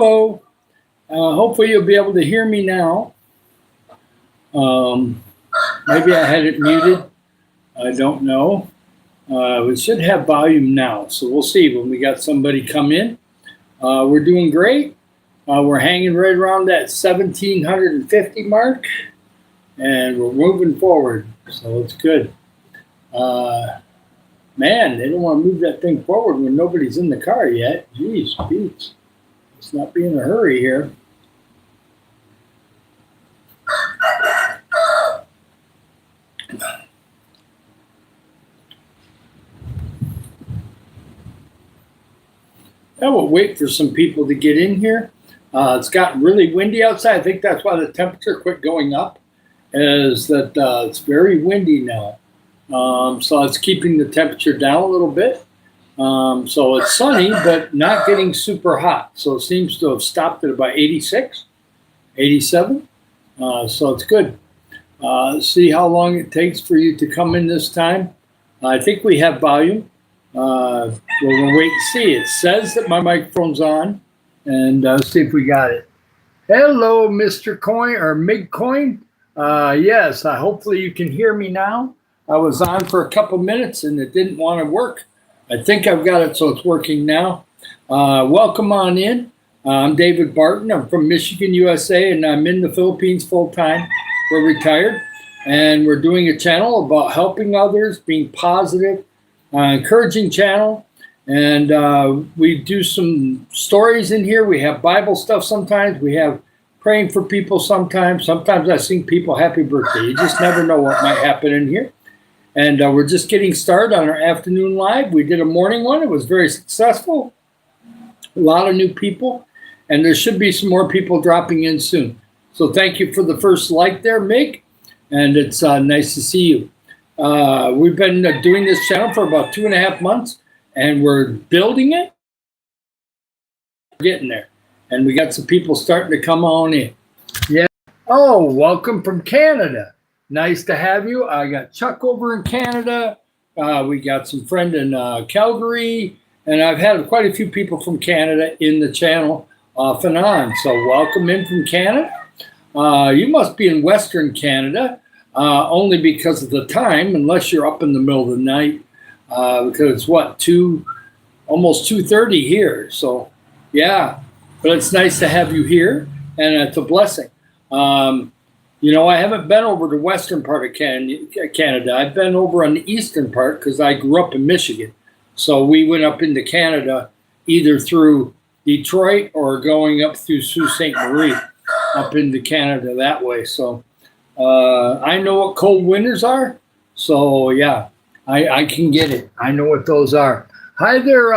Hello. Hopefully you'll be able to hear me now. Um, Maybe I had it muted. I don't know. We should have volume now, so we'll see when we got somebody come in. We're doing great. We're hanging right around that 1750 mark, and we're moving forward, so it's good. Man, they don't want to move that thing forward when nobody's in the car yet. Jeez, Pete. Let's not be in a hurry here. I will wait for some people to get in here. It's gotten really windy outside. I think that's why the temperature quit going up, is that it's very windy now. So it's keeping the temperature down a little bit. So it's sunny, but not getting super hot. So it seems to have stopped at about 86, 87. So it's good. See how long it takes for you to come in this time. I think we have volume. We're going to wait and see. It says that my microphone's on, and see if we got it. Hello, Mr. Coin or Mig Coin. Yes, hopefully you can hear me now. I was on for a couple minutes and it didn't want to work. I think I've got it, so it's working now. Welcome on in. I'm David Barton. I'm from Michigan, USA, and I'm in the Philippines full time. We're retired, and we're doing a channel about helping others, being positive, encouraging channel. And we do some stories in here. We have Bible stuff sometimes. We have praying for people sometimes. Sometimes I sing people happy birthday. You just never know what might happen in here. And we're just getting started on our afternoon live. We did a morning one. It was very successful. A lot of new people. And there should be some more people dropping in soon. So thank you for the first like there, Mig. And it's nice to see you. We've been doing this channel for about 2.5 months. And we're building it. We're getting there. And we got some people starting to come on in. Yeah. Oh, welcome from Canada. Nice to have you. I got Chuck over in Canada. We got some friend in Calgary. And I've had quite a few people from Canada in the channel off and on. So welcome in from Canada. You must be in Western Canada, only because of the time, unless you're up in the middle of the night. Because it's what, almost 2:30 here. So yeah, but it's nice to have you here, and it's a blessing. I haven't been over the western part of Canada. I've been over on the eastern part because I grew up in Michigan. So we went up into Canada either through Detroit or going up through Sault Ste. Marie up into Canada that way. So I know what cold winters are. So yeah, I can get it. I know what those are. Hi there,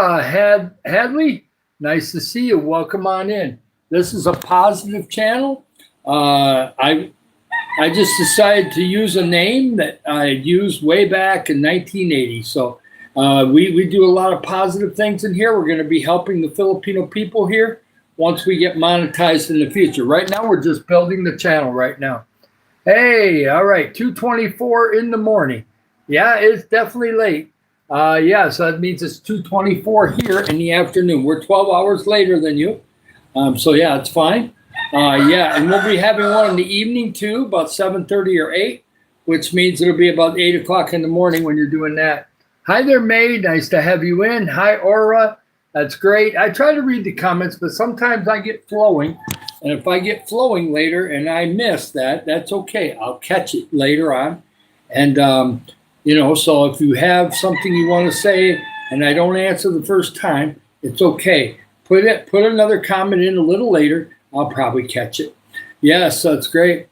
Hadley. Nice to see you. Welcome on in. This is a positive channel. I just decided to use a name that I used way back in 1980. So we do a lot of positive things in here. We're going to be helping the Filipino people here once we get monetized in the future. Right now, we're just building the channel right now. Hey, all right, 2:24 in the morning. Yeah, it's definitely late. Yeah, so that means it's 2:24 here in the afternoon. We're 12 hours later than you. So yeah, it's fine. Yeah, and we'll be having one in the evening too, about 7:30 or 8, which means it'll be about 8 o'clock in the morning when you're doing that. Hi there, May. Nice to have you in. Hi, Aura. That's great. I try to read the comments, but sometimes I get flowing. And if I get flowing later and I miss that, that's okay. I'll catch it later on. And, so if you have something you want to say and I don't answer the first time, it's okay. Put another comment in a little later. I'll probably catch it. Yes, that's great.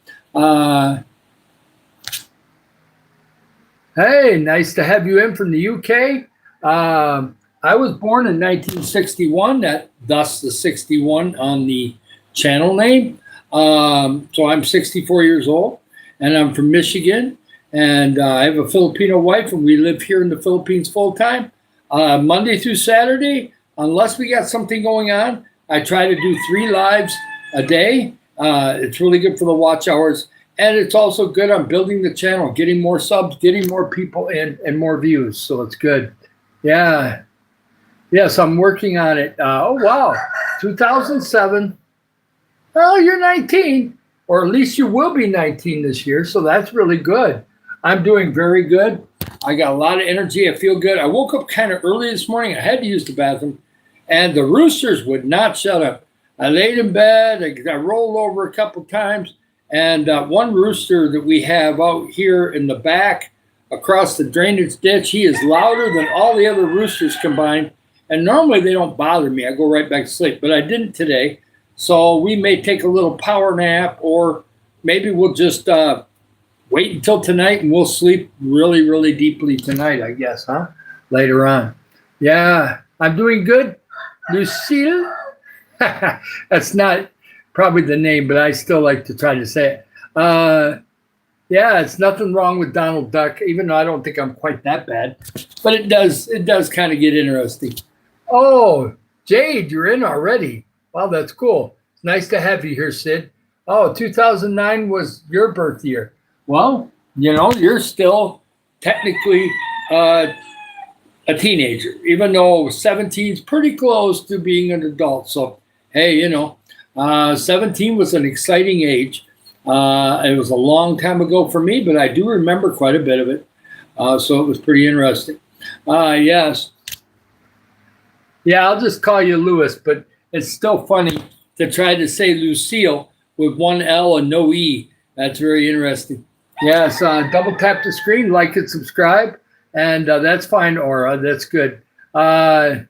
Hey, nice to have you in from the UK. I was born in 1961, thus the 61 on the channel name. So I'm 64 years old, and I'm from Michigan, and I have a Filipino wife, and we live here in the Philippines full time. Monday through Saturday, unless we got something going on, I try to do 3 lives a day. It's really good for the watch hours. And it's also good on building the channel, getting more subs, getting more people in and more views. So it's good. Yeah. Yes, I'm working on it. Oh, wow. 2007. Oh, you're 19, or at least you will be 19 this year. So that's really good. I'm doing very good. I got a lot of energy. I feel good. I woke up kind of early this morning. I had to use the bathroom, and the roosters would not shut up. I laid in bed. I rolled over a couple times, and one rooster that we have out here in the back across the drainage ditch, he is louder than all the other roosters combined. And normally they don't bother me. I go right back to sleep, but I didn't today. So we may take a little power nap, or maybe we'll just wait until tonight and we'll sleep really, really deeply tonight, I guess, huh? Later on. Yeah, I'm doing good. Lucille? That's not probably the name, but I still like to try to say it. Yeah, it's nothing wrong with Donald Duck, even though I don't think I'm quite that bad. But it does kind of get interesting. Oh, Jade, you're in already. Wow, that's cool. It's nice to have you here, Sid. Oh, 2009 was your birth year. Well, you're still technically a teenager, even though 17 is pretty close to being an adult. So, hey, 17 was an exciting age. It was a long time ago for me, but I do remember quite a bit of it. So it was pretty interesting. Yes. Yeah, I'll just call you Lewis, but it's still funny to try to say Lucille with one L and no E. That's very interesting. Yes, double tap the screen, like and subscribe, and that's fine, Aura. That's good. No,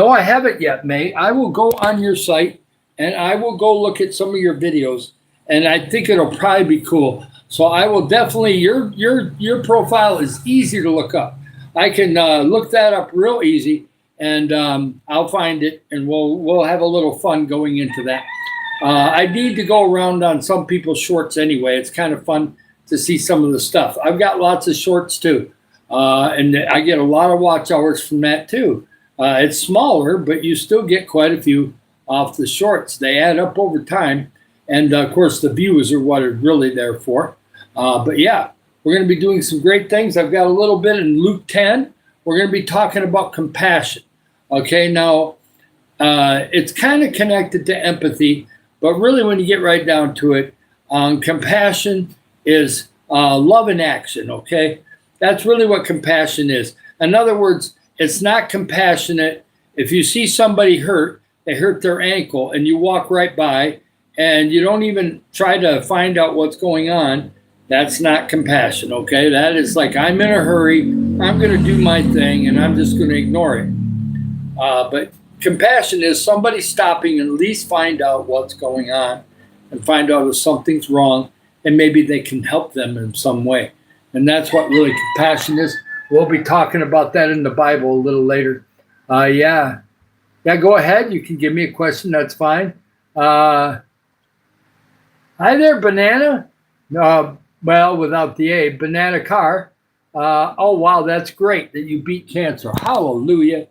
I haven't yet, May. I will go on your site, and I will go look at some of your videos, and I think it'll probably be cool. So I will definitely, your profile is easy to look up. I can look that up real easy. And I'll find it, and we'll have a little fun going into that. I need to go around on some people's shorts anyway. It's kind of fun to see some of the stuff. I've got lots of shorts too, and I get a lot of watch hours from that too. It's smaller, but you still get quite a few off the shorts. They add up over time, and of course the views are what are really there for. But yeah, we're going to be doing some great things. I've got a little bit in Luke 10. We're going to be talking about compassion. Okay, now it's kind of connected to empathy, but really when you get right down to it, compassion is love in action, okay? That's really what compassion is. In other words, it's not compassionate. If you see somebody hurt, they hurt their ankle, and you walk right by, and you don't even try to find out what's going on, that's not compassion, okay? That is like, I'm in a hurry, I'm going to do my thing, and I'm just going to ignore it. But compassion is somebody stopping and at least find out what's going on and find out if something's wrong, and maybe they can help them in some way. And that's what really compassion is. We'll be talking about that in the Bible a little later. Yeah, go ahead. You can give me a question. That's fine. Hi there, Banana. Well, without the A, Banana Car. Oh, wow, that's great that you beat cancer. Hallelujah.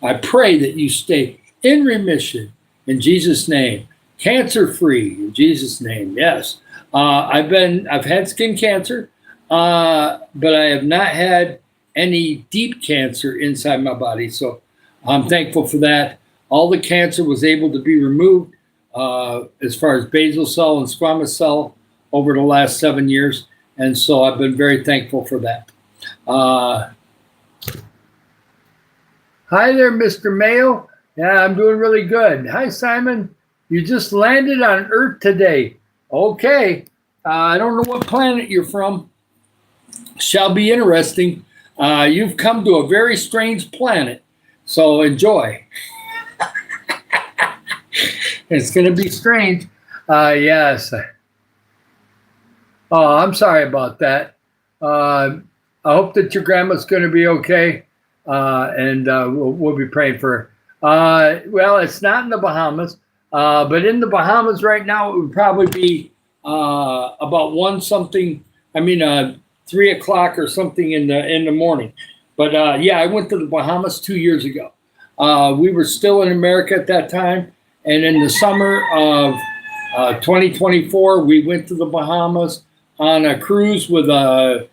I pray that you stay in remission in Jesus' name, cancer-free in Jesus' name. Yes, I've had skin cancer, but I have not had any deep cancer inside my body. So I'm thankful for that. All the cancer was able to be removed as far as basal cell and squamous cell over the last 7 years, and so I've been very thankful for that. Hi there, Mr. Mayo. Yeah, I'm doing really good. Hi, Simon. You just landed on Earth today. Okay. I don't know what planet you're from. Shall be interesting. You've come to a very strange planet, so enjoy. It's going to be strange. Yes. Oh, I'm sorry about that. I hope that your grandma's going to be okay. And we'll be praying for her. Well, it's not in the Bahamas, but in the Bahamas right now, it would probably be about 3 o'clock or something in the morning. But yeah, I went to the Bahamas 2 years ago. We were still in America at that time, and in the summer of 2024, we went to the Bahamas on a cruise with a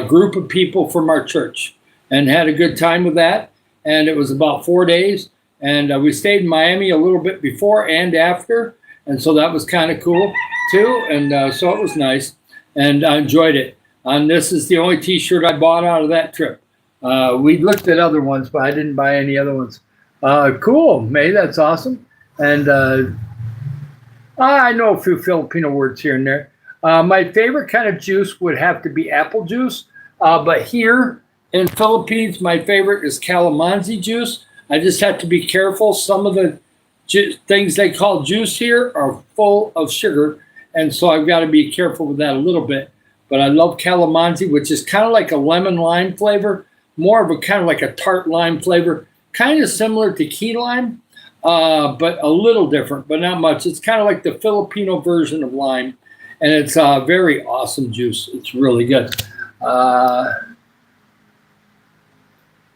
group of people from our church, and had a good time with that. and it was about 4 days. And we stayed in Miami a little bit before and after, and so that was kind of cool too. And so it was nice, and I enjoyed it. And this is the only T-shirt I bought out of that trip. We looked at other ones, but I didn't buy any other ones. Cool, May, that's awesome. And I know a few Filipino words here and there. My favorite kind of juice would have to be apple juice, but here in Philippines, my favorite is calamansi juice. I just have to be careful. Some of the things they call juice here are full of sugar, and so I've got to be careful with that a little bit. But I love calamansi, which is kind of like a lemon lime flavor, more of a kind of like a tart lime flavor, kind of similar to key lime, but a little different, but not much. It's kind of like the Filipino version of lime, and it's a very awesome juice. It's really good.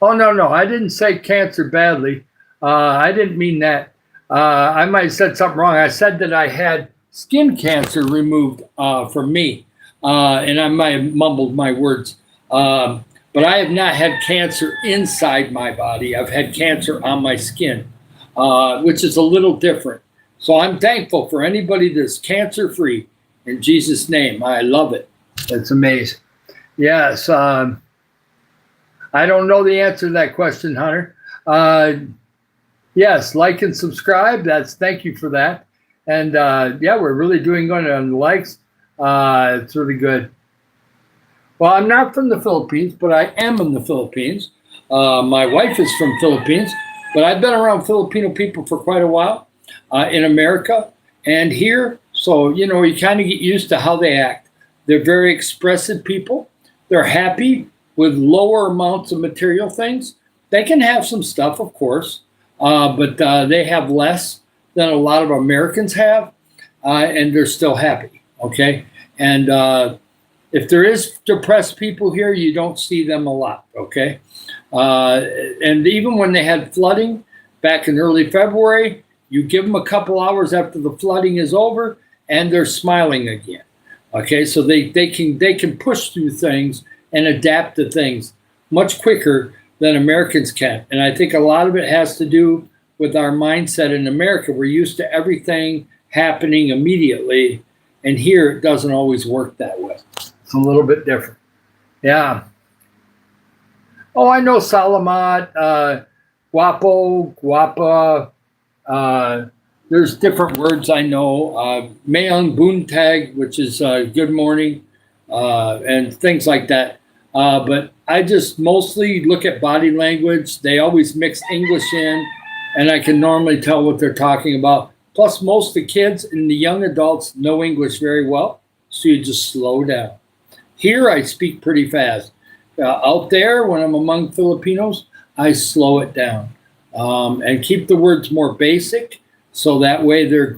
Oh, no, I didn't say cancer badly. I didn't mean that. I might have said something wrong. I said that I had skin cancer removed from me. And I might have mumbled my words. But I have not had cancer inside my body. I've had cancer on my skin, which is a little different. So I'm thankful for anybody that's cancer-free. In Jesus' name, I love it. It's amazing. Yes. I don't know the answer to that question, Hunter. Yes, like and subscribe. Thank you for that. And yeah, we're really doing good on the likes. It's really good. Well, I'm not from the Philippines, but I am in the Philippines. My wife is from Philippines, but I've been around Filipino people for quite a while in America and here. So, you kind of get used to how they act. They're very expressive people. They're happy with lower amounts of material things. They can have some stuff, of course, but they have less than a lot of Americans have, and they're still happy, okay? And if there is depressed people here, you don't see them a lot, okay? And even when they had flooding back in early February, you give them a couple hours after the flooding is over, and they're smiling again, okay? So they can push through things and adapt to things much quicker than Americans can. And I think a lot of it has to do with our mindset in America. We're used to everything happening immediately, and here it doesn't always work that way. It's a little bit different. Yeah. Oh, I know Salamat, guapo, guapa. There's different words I know. Mayang buntag, which is good morning, and things like that. But I just mostly look at body language. They always mix English in, and I can normally tell what they're talking about. Plus, most of the kids and the young adults know English very well, so you just slow down. Here, I speak pretty fast. Out there, when I'm among Filipinos, I slow it down and keep the words more basic, so that way they're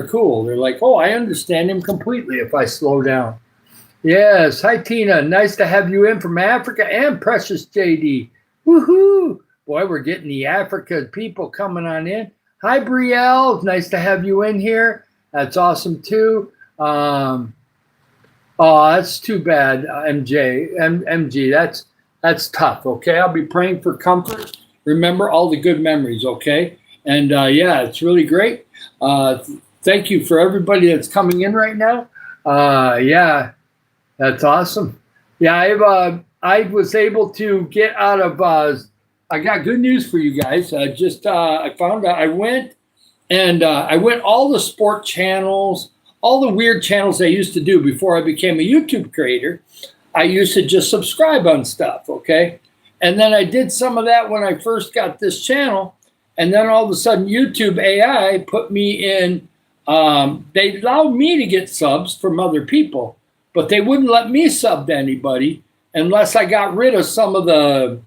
cool. They're like, oh, I understand him completely if I slow down. Yes. Hi, Tina. Nice to have you in from Africa and Precious JD. Woohoo. Boy, we're getting the Africa people coming on in. Hi, Brielle. Nice to have you in here. That's awesome, too. Oh, that's too bad, MG. That's tough, okay? I'll be praying for comfort. Remember all the good memories, okay? And, yeah, it's really great. Thank you for everybody that's coming in right now. Yeah. That's awesome. Yeah, I was able to get out of. I got good news for you guys. I found out. I went all the sport channels, all the weird channels I used to do before I became a YouTube creator. I used to just subscribe on stuff, okay, and then I did some of that when I first got this channel, and then all of a sudden YouTube AI put me in. They allowed me to get subs from other people, but they wouldn't let me sub to anybody unless I got rid of some of the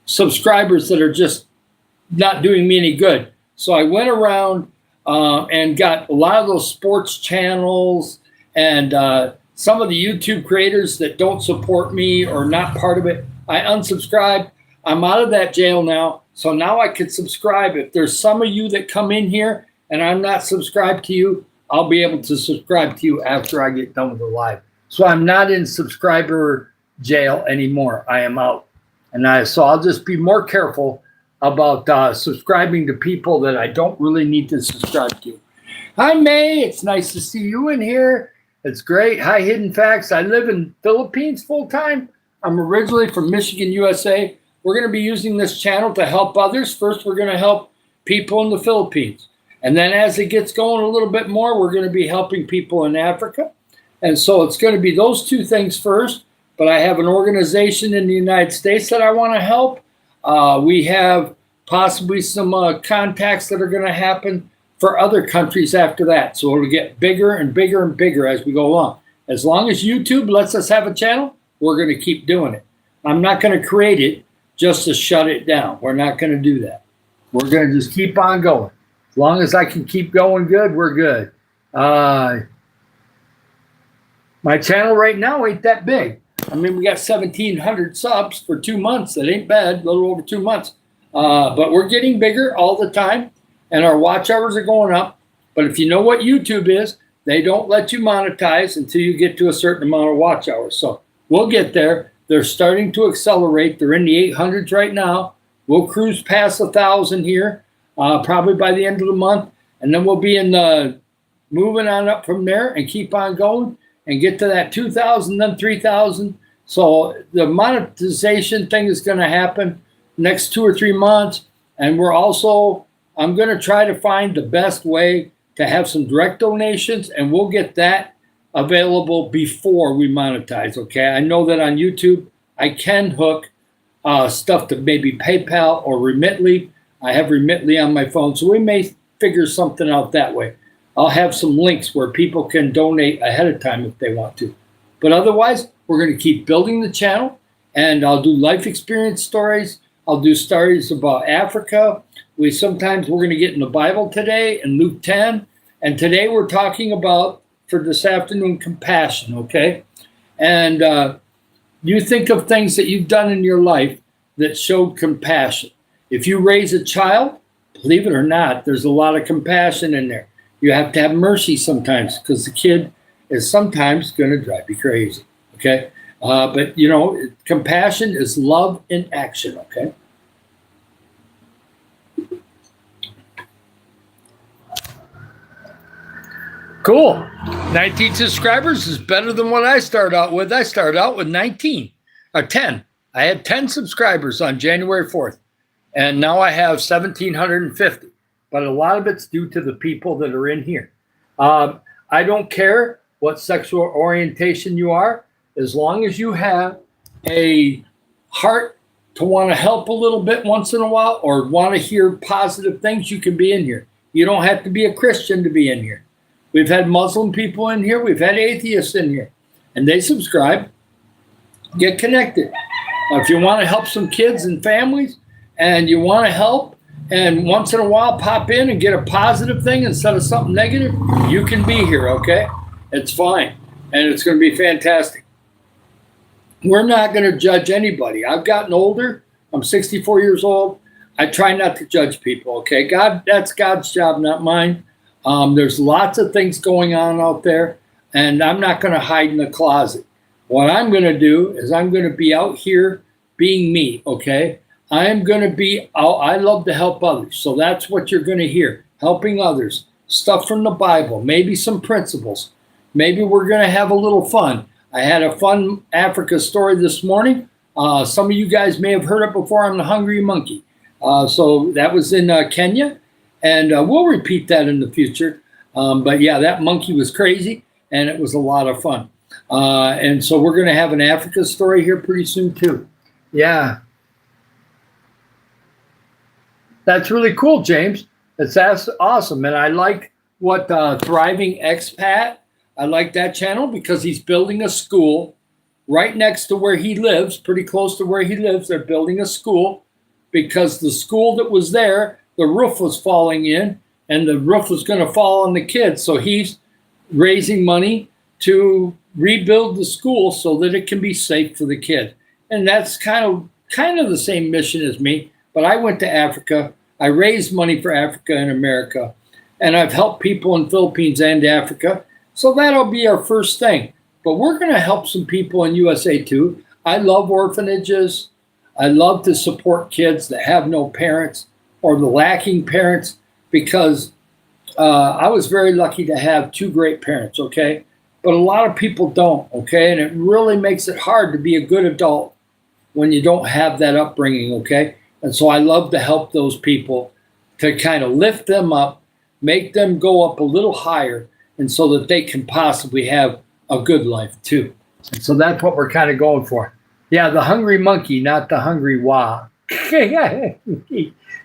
subscribers that are just not doing me any good. So I went around and got a lot of those sports channels and some of the YouTube creators that don't support me or not part of it. I unsubscribed. I'm out of that jail now. So now I can subscribe. If there's some of you that come in here and I'm not subscribed to you, I'll be able to subscribe to you after I get done with the live. So I'm not in subscriber jail anymore. I am out. So I'll just be more careful about subscribing to people that I don't really need to subscribe to. Hi, May. It's nice to see you in here. It's great. Hi, Hidden Facts. I live in Philippines full time. I'm originally from Michigan, USA. We're going to be using this channel to help others. First, we're going to help people in the Philippines. And then as it gets going a little bit more, we're going to be helping people in Africa. And so it's going to be those two things first. But I have an organization in the United States that I want to help. We have possibly some contacts that are going to happen for other countries after that. So it'll get bigger and bigger and bigger as we go along. As long as YouTube lets us have a channel, we're going to keep doing it. I'm not going to create it just to shut it down. We're not going to do that. We're going to just keep on going. As long as I can keep going good, we're good. My channel right now ain't that big. I mean, we got 1,700 subs for 2 months. That ain't bad, a little over 2 months. But we're getting bigger all the time, and our watch hours are going up. But if you know what YouTube is, they don't let you monetize until you get to a certain amount of watch hours. So we'll get there. They're starting to accelerate. They're in the 800s right now. We'll cruise past 1,000 here, probably by the end of the month. And then we'll be in the moving on up from there and keep on going and get to that 2,000, then 3,000. So the monetization thing is going to happen next 2 or 3 months. And I'm going to try to find the best way to have some direct donations, and we'll get that available before we monetize, okay? I know that on YouTube, I can hook stuff to maybe PayPal or Remitly. I have Remitly on my phone, so we may figure something out that way. I'll have some links where people can donate ahead of time if they want to. But otherwise, we're going to keep building the channel, and I'll do life experience stories. I'll do stories about Africa. We're going to get in the Bible today in Luke 10. And today we're talking about, for this afternoon, compassion, okay? And you think of things that you've done in your life that showed compassion. If you raise a child, believe it or not, there's a lot of compassion in there. You have to have mercy sometimes because the kid is sometimes going to drive you crazy, okay? But, compassion is love in action, okay? Cool. 19 subscribers is better than what I started out with. I started out with 10. I had 10 subscribers on January 4th, and now I have 1,750. But a lot of it's due to the people that are in here. I don't care what sexual orientation you are, as long as you have a heart to want to help a little bit once in a while or want to hear positive things, you can be in here. You don't have to be a Christian to be in here. We've had Muslim people in here. We've had atheists in here. And they subscribe. Get connected. If you want to help some kids and families and you want to help and once in a while pop in and get a positive thing instead of something negative, you can be here, okay? It's fine. And it's going to be fantastic. We're not going to judge anybody. I've gotten older. I'm 64 years old. I try not to judge people, okay? That's God's job, not mine. There's lots of things going on out there, and I'm not going to hide in the closet. What I'm going to do is I'm going to be out here being me, okay? I am going to be out. I love to help others, so that's what you're going to hear, helping others, stuff from the Bible, maybe some principles. Maybe we're going to have a little fun. I had a fun Africa story this morning. Some of you guys may have heard it before. I'm the Hungry Monkey. So that was in Kenya. And we'll repeat that in the future. But yeah, that monkey was crazy, and it was a lot of fun. And so we're going to have an Africa story here pretty soon, too. Yeah. That's really cool, James. That's awesome. And I like what Thriving Expat, I like that channel because he's building a school right next to where he lives, pretty close to where he lives. They're building a school because the school that was there, the roof was falling in and the roof was going to fall on the kids. So he's raising money to rebuild the school so that it can be safe for the kid. And that's kind of the same mission as me. But I went to Africa. I raised money for Africa and America. And I've helped people in Philippines and Africa. So that'll be our first thing. But we're going to help some people in USA too. I love orphanages. I love to support kids that have no parents or the lacking parents because I was very lucky to have two great parents, okay? But a lot of people don't, okay? And it really makes it hard to be a good adult when you don't have that upbringing, okay? And so I love to help those people to kind of lift them up, make them go up a little higher, and so that they can possibly have a good life too. And so that's what we're kind of going for. Yeah, the hungry monkey, not the hungry wah.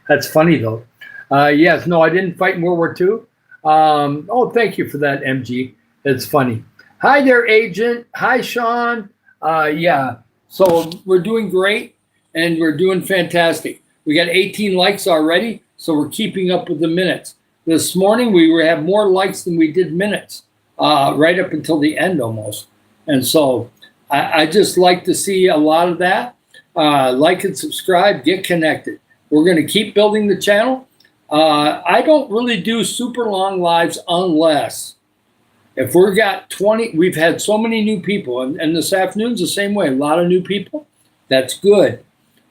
That's funny though. Yes, no, I didn't fight in World War II. Oh, thank you for that, MG. It's funny. Hi there, Agent. Hi, Sean. Yeah, so we're doing great and we're doing fantastic. We got 18 likes already, so we're keeping up with the minutes. This morning we have more likes than we did minutes, right up until the end almost. And so I just like to see a lot of that. Like and subscribe, get connected. We're going to keep building the channel. I don't really do super long lives unless if we've got 20, we've had so many new people, and this afternoon's the same way, a lot of new people. That's good.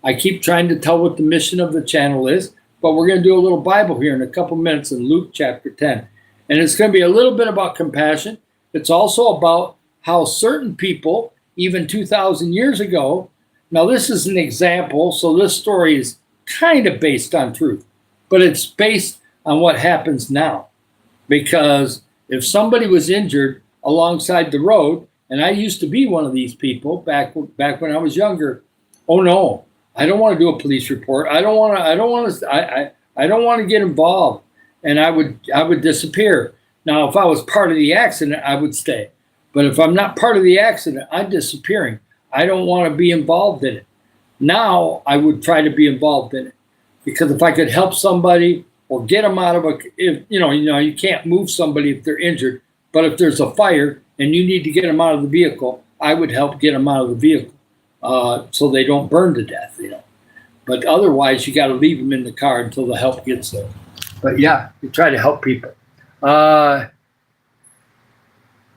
I keep trying to tell what the mission of the channel is, but we're going to do a little Bible here in a couple minutes in Luke chapter 10. And it's going to be a little bit about compassion. It's also about how certain people, even 2,000 years ago, now this is an example, so this story is kind of based on truth, but it's based on what happens now. Because if somebody was injured alongside the road, and I used to be one of these people back when I was younger, oh no, I don't want to do a police report. I don't want to get involved, and I would disappear. Now, if I was part of the accident, I would stay. But if I'm not part of the accident, I'm disappearing. I don't want to be involved in it. Now, I would try to be involved in it because if I could help somebody or get them out of you can't move somebody if they're injured. But if there's a fire and you need to get them out of the vehicle, I would help get them out of the vehicle. So they don't burn to death, But otherwise, you got to leave them in the car until the help gets there. But yeah, you try to help people.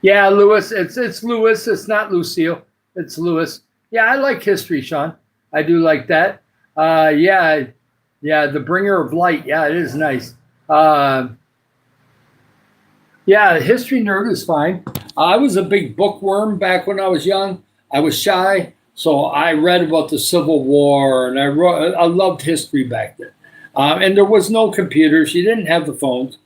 Yeah, Lewis, it's Lewis. It's not Lucille. It's Lewis. Yeah, I like history, Sean. I do like that. Yeah, the bringer of light. Yeah, it is nice. Yeah, history nerd is fine. I was a big bookworm back when I was young. I was shy. So I read about the Civil War, and I loved history back then. And there was no computers. You didn't have the phones.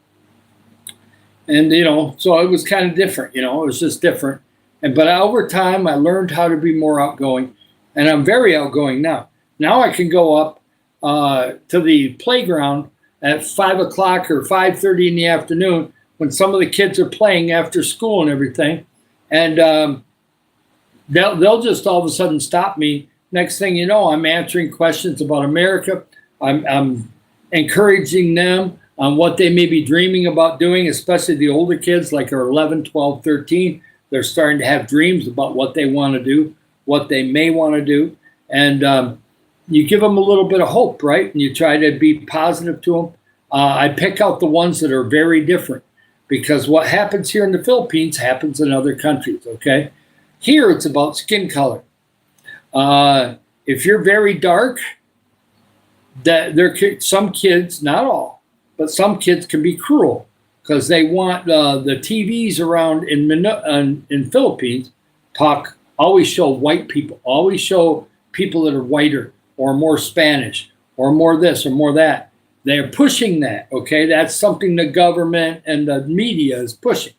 And, so it was kind of different, it was just different. But over time, I learned how to be more outgoing. And I'm very outgoing now. Now I can go up to the playground at 5 o'clock or 5:30 in the afternoon when some of the kids are playing after school and everything. And they'll just all of a sudden stop me. Next thing you know, I'm answering questions about America. I'm encouraging them on what they may be dreaming about doing, especially the older kids like are 11, 12, 13. They're starting to have dreams about what they want to do, what they may want to do. And you give them a little bit of hope, right? And you try to be positive to them. I pick out the ones that are very different because what happens here in the Philippines happens in other countries, okay? Here, it's about skin color. If you're very dark, some kids, not all, but some kids can be cruel because they want the TVs around in Philippines always show white people, always show people that are whiter or more Spanish or more this or more that. They're pushing that, okay? That's something the government and the media is pushing.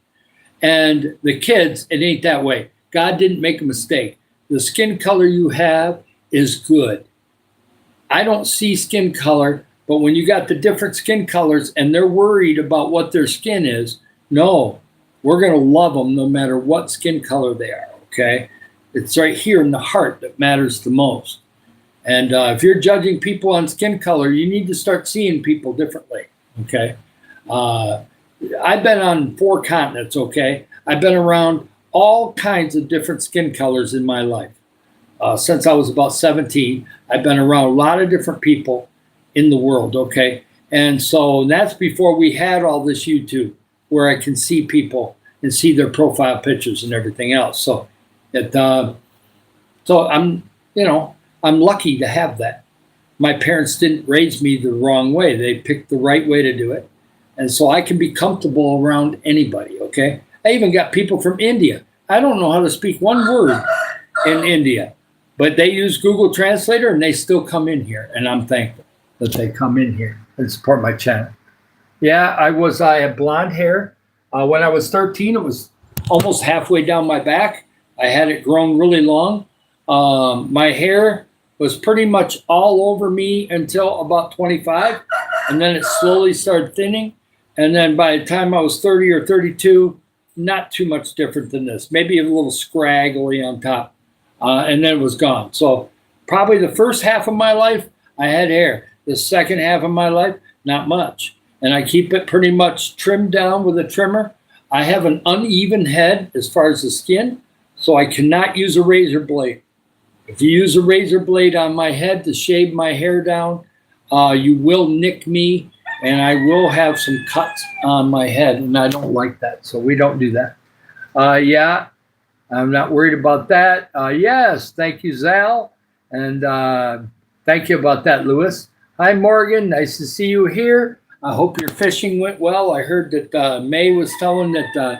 And the kids, it ain't that way. God didn't make a mistake. The skin color you have is good. I don't see skin color, but when you got the different skin colors and they're worried about what their skin is, no, we're going to love them no matter what skin color they are, okay? It's right here in the heart that matters the most. And if you're judging people on skin color, you need to start seeing people differently, okay? I've been on 4 continents, okay? I've been around all kinds of different skin colors in my life. Since I was about 17, I've been around a lot of different people in the world, okay? And so that's before we had all this YouTube where I can see people and see their profile pictures and everything else. So I'm, I'm lucky to have that. My parents didn't raise me the wrong way. They picked the right way to do it. And so I can be comfortable around anybody, okay? I even got people from India. I don't know how to speak one word in India, but they use Google Translator and they still come in here. And I'm thankful that they come in here and support my channel. Yeah, I had blonde hair. When I was 13, it was almost halfway down my back. I had it grown really long. My hair was pretty much all over me until about 25, and then it slowly started thinning. And then by the time I was 30 or 32, not too much different than this, maybe a little scraggly on top, and then it was gone. So probably the first half of my life, I had hair. The second half of my life, not much. And I keep it pretty much trimmed down with a trimmer. I have an uneven head as far as the skin, so I cannot use a razor blade. If you use a razor blade on my head to shave my hair down, you will nick me, and I will have some cuts on my head, and I don't like that, so we don't do that. Yeah, I'm not worried about that. Yes, thank you, Zal, and thank you about that, Lewis. Hi, Morgan. Nice to see you here. I hope your fishing went well. I heard that May was telling that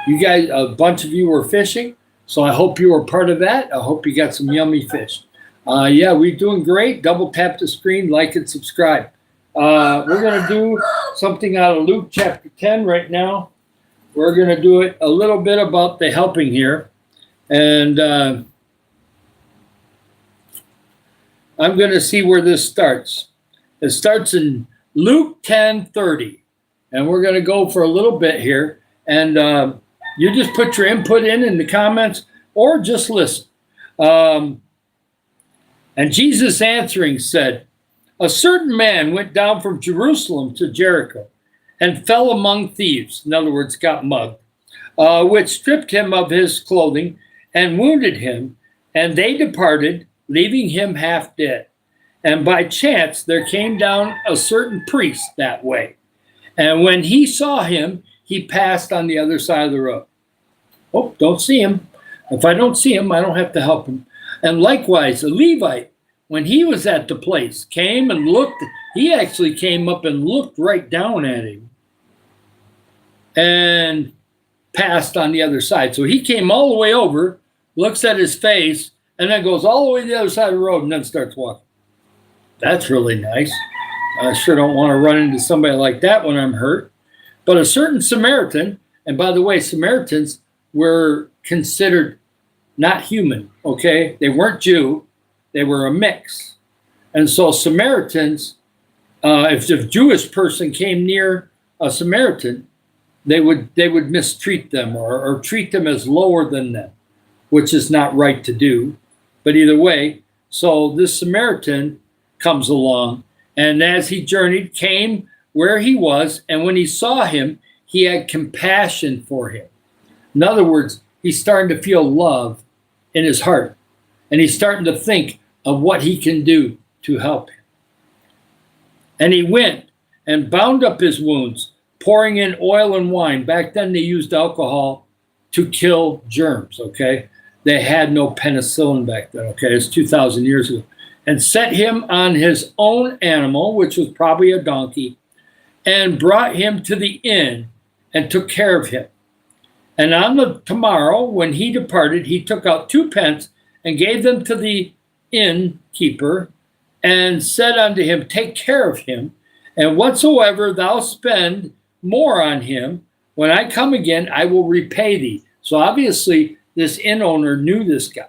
you guys, a bunch of you were fishing. So I hope you were part of that. I hope you got some yummy fish. Yeah, we're doing great. Double tap the screen, like and subscribe. We're going to do something out of Luke chapter 10 right now. We're going to do it a little bit about the helping here. And I'm going to see where this starts. It starts in Luke 10:30. And we're going to go for a little bit here. And you just put your input in the comments or just listen. And Jesus answering said, a certain man went down from Jerusalem to Jericho and fell among thieves, in other words, got mugged, which stripped him of his clothing and wounded him, and they departed, leaving him half dead. And by chance there came down a certain priest that way. And when he saw him, he passed on the other side of the road. Oh, don't see him. If I don't see him, I don't have to help him. And likewise, a Levite, when he was at the place, came and looked. He actually came up and looked right down at him and passed on the other side. So he came all the way over, looks at his face, and then goes all the way to the other side of the road and then starts walking. That's really nice. I sure don't want to run into somebody like that when I'm hurt. But a certain Samaritan, and by the way, Samaritans were considered not human, okay? They weren't Jew. They were a mix. And so Samaritans, if a Jewish person came near a Samaritan, they would mistreat them or treat them as lower than them, which is not right to do. But either way, so this Samaritan comes along, and as he journeyed, came where he was, and when he saw him, he had compassion for him. In other words, he's starting to feel love in his heart, and he's starting to think of what he can do to help him. And he went and bound up his wounds, pouring in oil and wine. Back then they used alcohol to kill germs, okay? They had no penicillin back then, okay? It's 2,000 years ago. And set him on his own animal, which was probably a donkey, and brought him to the inn and took care of him. And on the tomorrow, when he departed, he took out 2 pence and gave them to the innkeeper and said unto him, take care of him, and whatsoever thou spend more on him, when I come again, I will repay thee. So obviously, this inn owner knew this guy,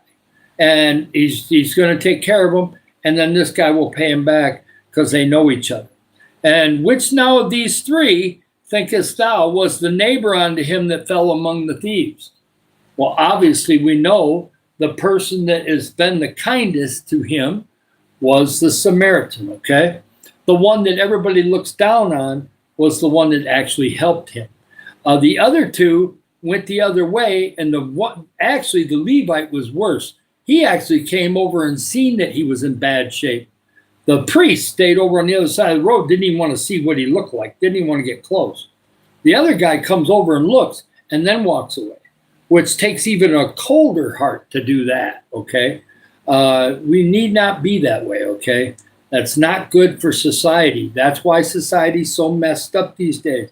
and he's going to take care of him, and then this guy will pay him back because they know each other. And which now of these 3 thinkest thou was the neighbor unto him that fell among the thieves? Well, obviously, we know the person that has been the kindest to him was the Samaritan, okay? The one that everybody looks down on was the one that actually helped him. The other 2 went the other way, and the Levite was worse. He actually came over and seen that he was in bad shape. The priest stayed over on the other side of the road, didn't even want to see what he looked like, didn't even want to get close. The other guy comes over and looks and then walks away, which takes even a colder heart to do that, okay? We need not be that way, okay? That's not good for society. That's why society's so messed up these days.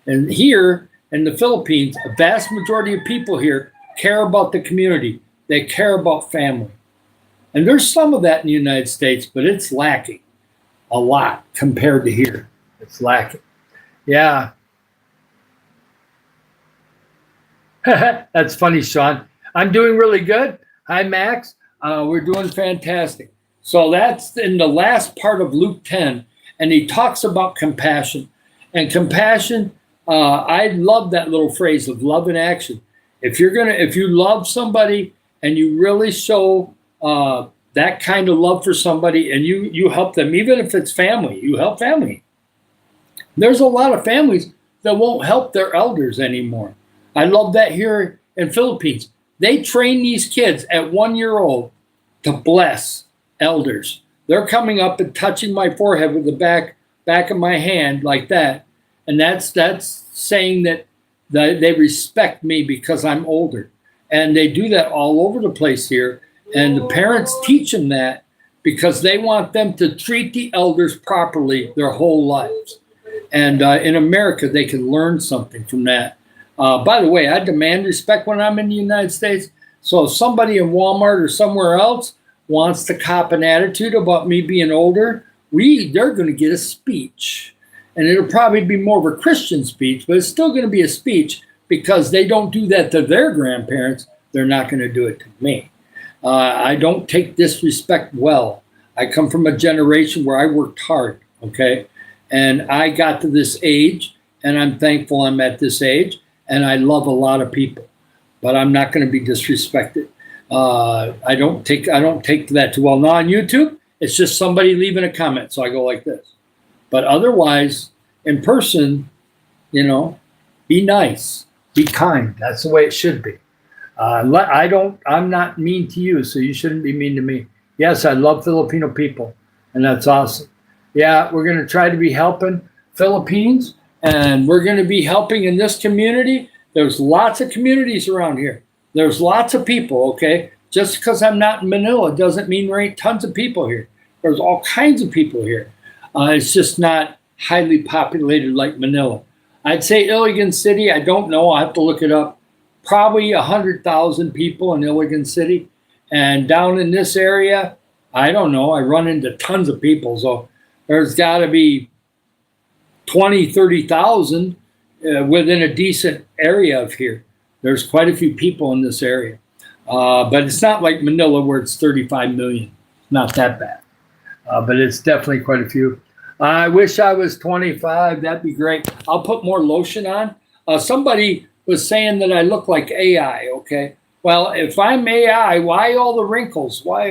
And here in the Philippines, a vast majority of people here care about the community. They care about family. And there's some of that in the United States, but it's lacking a lot compared to here. It's lacking. Yeah. That's funny, Sean. I'm doing really good. Hi, Max. We're doing fantastic. So that's in the last part of Luke 10, and he talks about compassion. And compassion, I love that little phrase of love in action. If you love somebody and you really show that kind of love for somebody, and you help them, even if it's family, you help family. There's a lot of families that won't help their elders anymore. I love that here in Philippines. They train these kids at 1 year old to bless elders. They're coming up and touching my forehead with the back of my hand like that. And that's saying that they respect me because I'm older. And they do that all over the place here. And the parents teach them that because they want them to treat the elders properly their whole lives. And in America, they can learn something from that. By the way, I demand respect when I'm in the United States. So if somebody in Walmart or somewhere else wants to cop an attitude about me being older, they're going to get a speech. And it'll probably be more of a Christian speech, but it's still going to be a speech because they don't do that to their grandparents. They're not going to do it to me. I don't take disrespect well. I come from a generation where I worked hard, okay? And I got to this age, and I'm thankful I'm at this age, and I love a lot of people, but I'm not going to be disrespected. I don't take that too well. Now on YouTube, it's just somebody leaving a comment, so I go like this. But otherwise, in person, be nice, be kind. That's the way it should be. I'm not mean to you, so you shouldn't be mean to me. Yes, I love Filipino people, and that's awesome. Yeah, we're going to try to be helping Philippines, and we're going to be helping in this community. There's lots of communities around here. There's lots of people, okay? Just because I'm not in Manila doesn't mean there ain't tons of people here. There's all kinds of people here. It's just not highly populated like Manila. I'd say Iligan City, I don't know. I have to look it up. Probably 100,000 people in Iligan City. And down in this area, I don't know. I run into tons of people. So there's got to be 20, 30,000 within a decent area of here. There's quite a few people in this area. But it's not like Manila where it's 35 million. Not that bad. But it's definitely quite a few. I wish I was 25. That'd be great. I'll put more lotion on. Somebody was saying that I look like AI, okay? Well, if I'm AI, why all the wrinkles? Why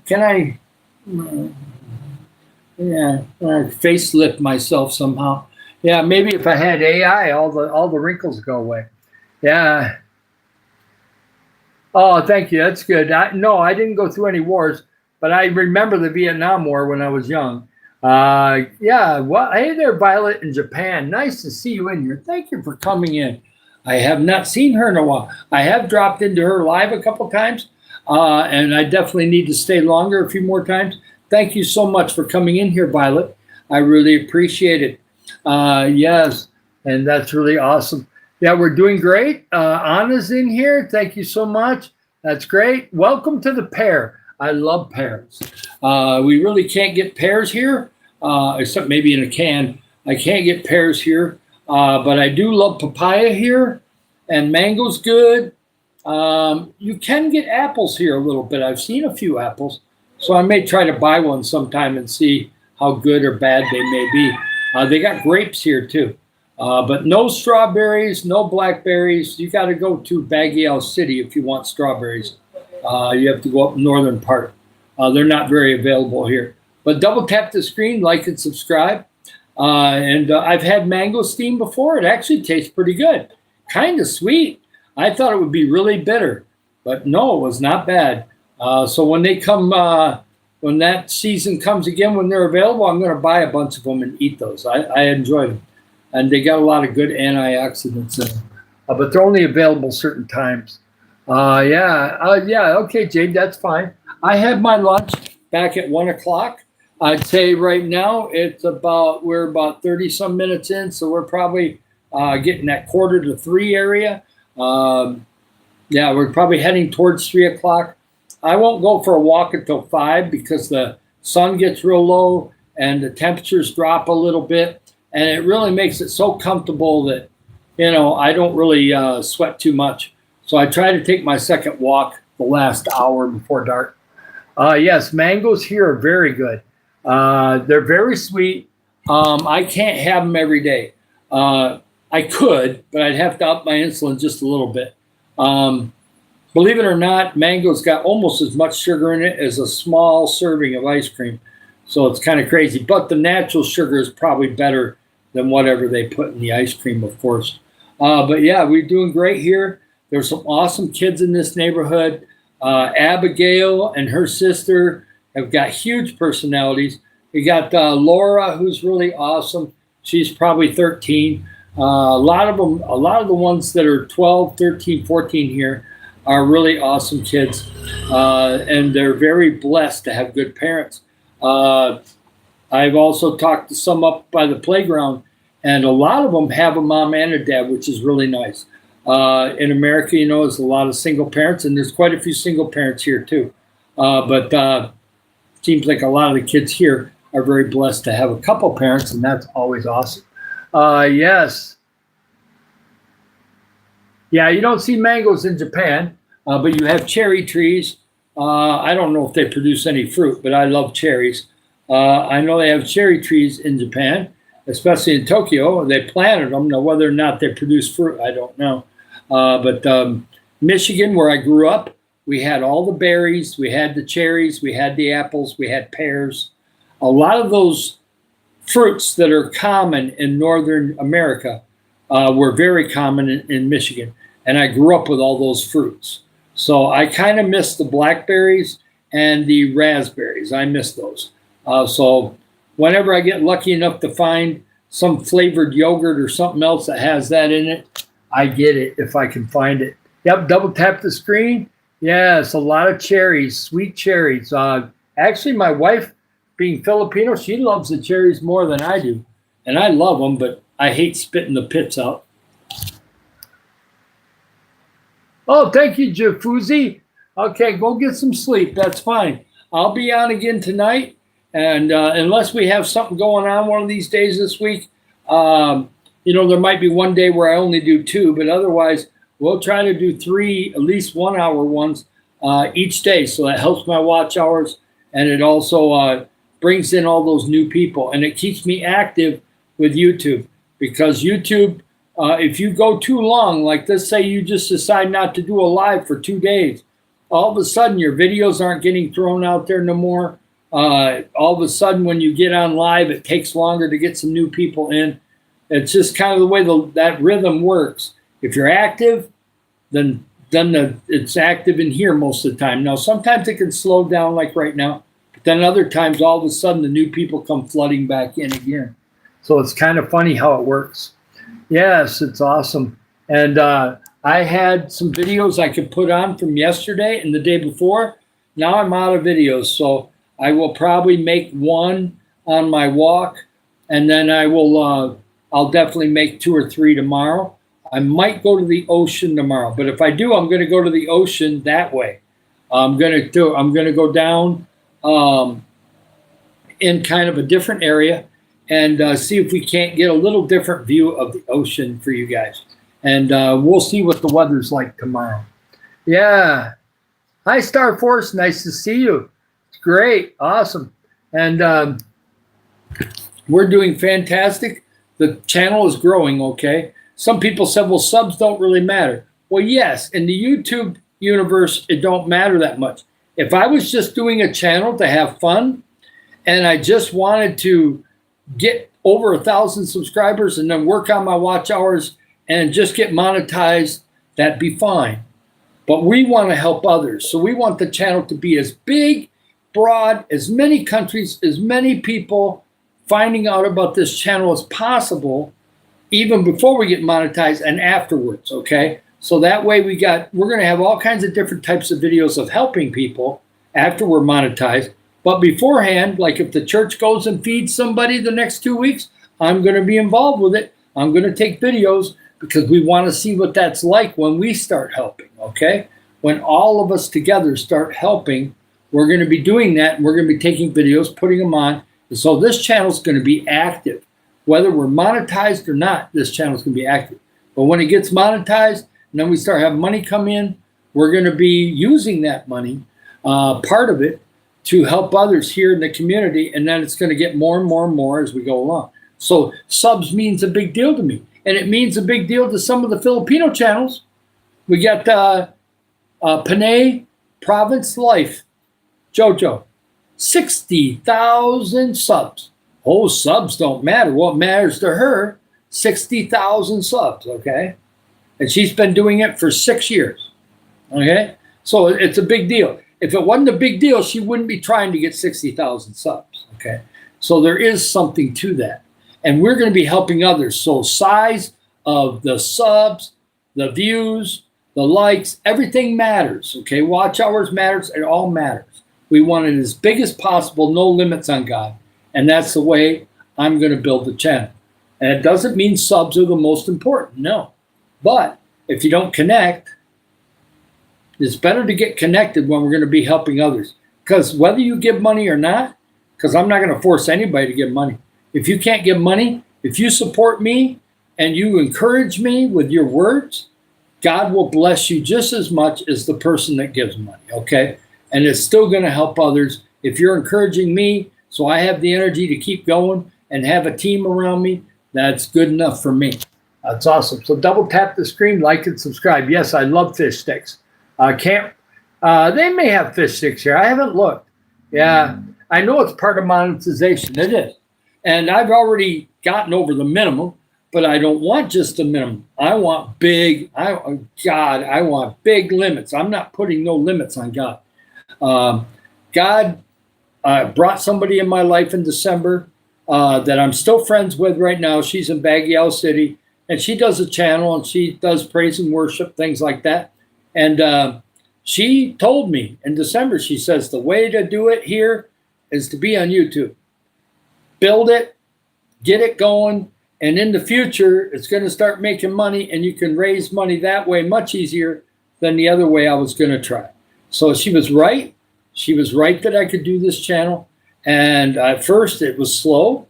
can I facelift myself somehow? Yeah, maybe if I had AI, all the wrinkles go away. Yeah. Oh, thank you. That's good. No, I didn't go through any wars, but I remember the Vietnam War when I was young. Yeah. Well, hey there, Violet in Japan. Nice to see you in here. Thank you for coming in. I have not seen her in a while. I have dropped into her live a couple times, and I definitely need to stay longer a few more times. Thank you so much for coming in here, Violet. I really appreciate it. Yes, and that's really awesome. Yeah, we're doing great. Anna's in here. Thank you so much. That's great. Welcome to the pear. I love pears. We really can't get pears here, except maybe in a can. I can't get pears here, but I do love papaya here, and mango's good. You can get apples here a little bit. I've seen a few apples, so I may try to buy one sometime and see how good or bad they may be. They got grapes here too. But no strawberries, no blackberries. You got to go to Baguio City if you want strawberries. You have to go up northern part. They're not very available here. But double tap the screen, like and subscribe. And I've had mangosteen before. It actually tastes pretty good. Kind of sweet. I thought it would be really bitter. But no, it was not bad. So when they come, when that season comes again, when they're available, I'm going to buy a bunch of them and eat those. I enjoy them. And they got a lot of good antioxidants in them. But they're only available certain times. Yeah, okay, Jade, that's fine. I had my lunch back at 1 o'clock. I'd say right now we're about 30 some minutes in, so we're probably getting that 2:45 area. Yeah, we're probably heading towards 3 o'clock. I won't go for a walk until 5 because the sun gets real low and the temperatures drop a little bit, and it really makes it so comfortable that I don't really sweat too much. So I try to take my second walk the last hour before dark. Yes, mangoes here are very good. They're very sweet. I can't have them every day. I could, but I'd have to up my insulin just a little bit. Believe it or not, mango's got almost as much sugar in it as a small serving of ice cream. So it's kind of crazy. But the natural sugar is probably better than whatever they put in the ice cream, of course. But yeah, we're doing great here. There's some awesome kids in this neighborhood. Abigail and her sister have got huge personalities. We got Laura, who's really awesome. She's probably 13. A lot of the ones that are 12, 13, 14 here are really awesome kids. And they're very blessed to have good parents. I've also talked to some up by the playground, and a lot of them have a mom and a dad, which is really nice. In America, there's a lot of single parents, and there's quite a few single parents here too. But seems like a lot of the kids here are very blessed to have a couple parents, and that's always awesome. Yes. Yeah, you don't see mangoes in Japan, but you have cherry trees. I don't know if they produce any fruit, but I love cherries. I know they have cherry trees in Japan, especially in Tokyo. They planted them. Now, whether or not they produce fruit, I don't know. But Michigan, where I grew up, we had all the berries, we had the cherries, we had the apples, we had pears. A lot of those fruits that are common in Northern America were very common in Michigan. And I grew up with all those fruits. So I kind of miss the blackberries and the raspberries. I miss those. So whenever I get lucky enough to find some flavored yogurt or something else that has that in it, I get it if I can find it. Yep, double tap the screen. Yes, a lot of cherries, sweet cherries. Actually, my wife, being Filipino, she loves the cherries more than I do. And I love them, but I hate spitting the pits out. Oh, thank you, Jafuzi. Okay, go get some sleep. That's fine. I'll be on again tonight. And unless we have something going on one of these days this week, there might be one day where I only do 2, but otherwise we'll try to do 3, at least 1 hour ones each day. So that helps my watch hours, and it also brings in all those new people, and it keeps me active with YouTube, because YouTube, if you go too long, like let's say you just decide not to do a live for 2 days, all of a sudden your videos aren't getting thrown out there no more. All of a sudden when you get on live, it takes longer to get some new people in. It's just kind of the way that rhythm works. If you're active, then it's active in here most of the time. Now, sometimes it can slow down like right now, but then other times all of a sudden the new people come flooding back in again. So it's kind of funny how it works. Yes, it's awesome. And I had some videos I could put on from yesterday and the day before. Now I'm out of videos, so I will probably make one on my walk, and then I'll definitely make 2 or 3 tomorrow. I might go to the ocean tomorrow, but if I do, I'm going to go to the ocean that way. I'm going to go down in kind of a different area and see if we can't get a little different view of the ocean for you guys. And we'll see what the weather's like tomorrow. Yeah. Hi, Star Force. Nice to see you. It's great. Awesome. And we're doing fantastic. The channel is growing, okay? Some people said, well, subs don't really matter. Well, yes, in the YouTube universe, it don't matter that much. If I was just doing a channel to have fun and I just wanted to get over 1,000 subscribers and then work on my watch hours and just get monetized, that'd be fine. But we want to help others. So we want the channel to be as big, broad, as many countries, as many people finding out about this channel as possible, even before we get monetized and afterwards, okay? So that way we're going to have all kinds of different types of videos of helping people, after we're monetized. But beforehand, like if the church goes and feeds somebody the next 2 weeks, I'm going to be involved with it. I'm going to take videos because we want to see what that's like when we start helping, okay? When all of us together start helping, we're going to be doing that, and we're going to be taking videos, putting them on. And so this channel is going to be active. Whether we're monetized or not, this channel is going to be active. But when it gets monetized, and then we start having money come in, we're going to be using that money, part of it, to help others here in the community, and then it's going to get more and more and more as we go along. So subs means a big deal to me, and it means a big deal to some of the Filipino channels. We got Panay Province Life, Jojo, 60,000 subs. Oh, subs don't matter. What matters to her, 60,000 subs, okay? And she's been doing it for 6 years, okay? So it's a big deal. If it wasn't a big deal, she wouldn't be trying to get 60,000 subs, okay? So there is something to that. And we're going to be helping others. So size of the subs, the views, the likes, everything matters, okay? Watch hours matters. It all matters. We want it as big as possible, no limits on God. And that's the way I'm going to build the channel. And it doesn't mean subs are the most important, no. But if you don't connect, it's better to get connected when we're going to be helping others. Because whether you give money or not, because I'm not going to force anybody to give money. If you can't give money, if you support me and you encourage me with your words, God will bless you just as much as the person that gives money, okay? And it's still going to help others. If you're encouraging me so I have the energy to keep going and have a team around me, that's good enough for me. That's awesome. So double tap the screen, like and subscribe. Yes, I love fish sticks. They may have fish sticks here. I haven't looked. Yeah, I know it's part of monetization. It is. And I've already gotten over the minimum, but I don't want just the minimum. I want big, I want big limits. I'm not putting no limits on God. God brought somebody in my life in December that I'm still friends with right now. She's in Baguio City, and she does a channel, and she does praise and worship, things like that. And she told me in December, she says, the way to do it here is to be on YouTube. Build it, get it going, and in the future, it's going to start making money, and you can raise money that way much easier than the other way I was going to try. So she was right. She was right that I could do this channel. And at first, it was slow.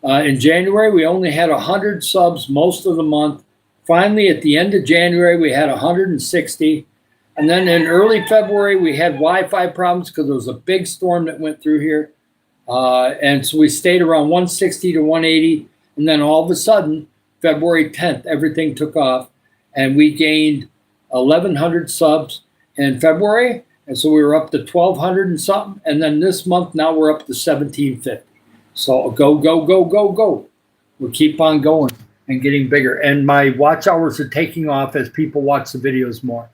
In January, we only had 100 subs most of the month. Finally, at the end of January, we had 160. And then in early February, we had Wi-Fi problems because there was a big storm that went through here. And so we stayed around 160 to 180. And then all of a sudden, February 10th, everything took off. And we gained 1,100 subs in February. And so we were up to 1,200 and something. And then this month, now we're up to 1,750. So go, go, go, go, go. We'll keep on going and getting bigger. And my watch hours are taking off as people watch the videos more.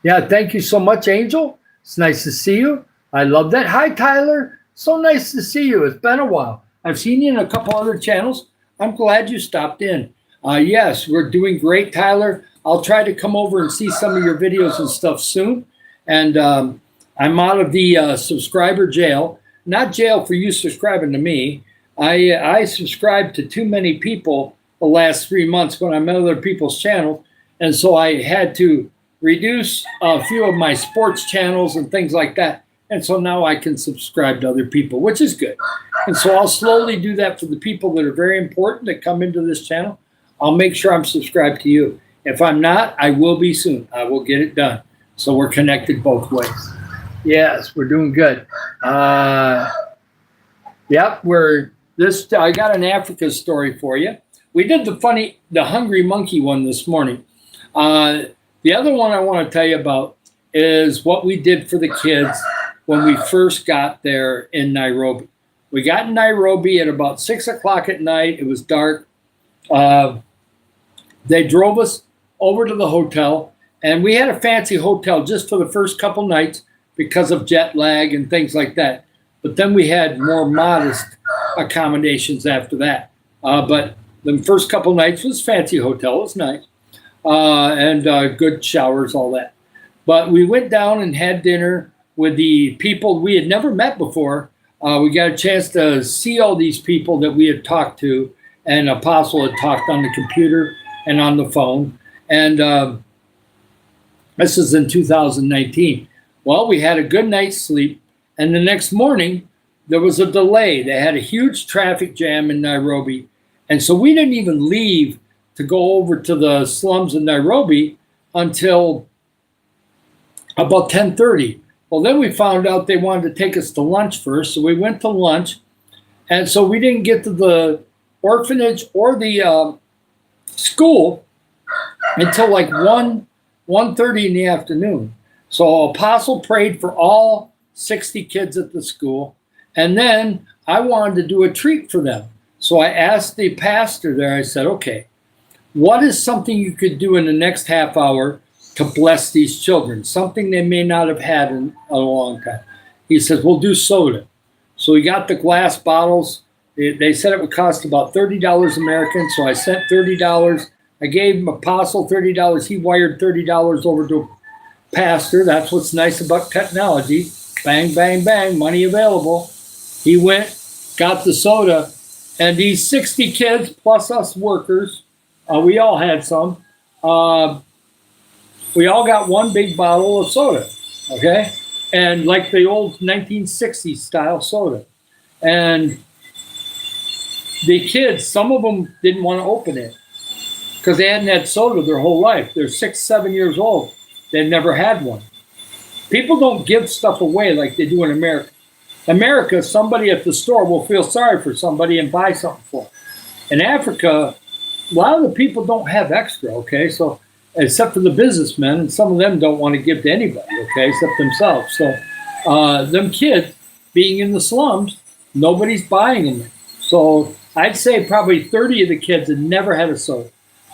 Yeah, thank you so much, Angel. It's nice to see you. I love that. Hi, Tyler. So nice to see you. It's been a while. I've seen you in a couple other channels. I'm glad you stopped in. Yes, we're doing great, Tyler. I'll try to come over and see some of your videos and stuff soon. And I'm out of the subscriber jail. Not jail for you subscribing to me. I subscribed to too many people the last 3 months when I'm on other people's channels. And so I had to reduce a few of my sports channels and things like that. And so now I can subscribe to other people, which is good. And so I'll slowly do that for the people that are very important that come into this channel. I'll make sure I'm subscribed to you. If I'm not, I will be soon. I will get it done. So we're connected both ways. Yes, we're doing good. Yep, I got an Africa story for you. We did the Hungry Monkey one this morning. The other one I want to tell you about is what we did for the kids when we first got there in Nairobi. We got in Nairobi at about 6 o'clock at night. It was dark. They drove us over to the hotel, and we had a fancy hotel just for the first couple nights because of jet lag and things like that. But then we had more modest accommodations after that. But the first couple nights was fancy hotel. It was nice. And good showers, all that. But we went down and had dinner. with the people we had never met before. We got a chance to see all these people that we had talked to, and Apostle had talked on the computer and on the phone. And this is in 2019. Well, we had a good night's sleep, and the next morning there was a delay. They had a huge traffic jam in Nairobi, and so we didn't even leave to go over to the slums in Nairobi until about 10:30. Well, then we found out they wanted to take us to lunch first, so we went to lunch, and so we didn't get to the orphanage or the school until like 1:30 in the afternoon. So Apostle prayed for all 60 kids at the school, and then I wanted to do a treat for them. So I asked the pastor there, I said, okay, what is something you could do in the next half hour to bless these children, something they may not have had in a long time? He says, we'll do soda. So we got the glass bottles. They said it would cost about $30 American, so I sent $30. I gave Apostle $30. He wired $30 over to pastor. That's what's nice about technology. Bang, bang, bang, money available. He went, got the soda, and these 60 kids plus us workers, we all had some, we all got one big bottle of soda, okay? And like the old 1960s style soda. And the kids, some of them didn't want to open it because they hadn't had soda their whole life. They're 6, 7 years old. They've never had one. People don't give stuff away like they do in America. America, somebody at the store will feel sorry for somebody and buy something for them. In Africa, a lot of the people don't have extra, okay? So, except for the businessmen, and some of them don't want to give to anybody, okay, except themselves. So, them kids being in the slums, nobody's buying them. So, I'd say probably 30 of the kids had never had a soda.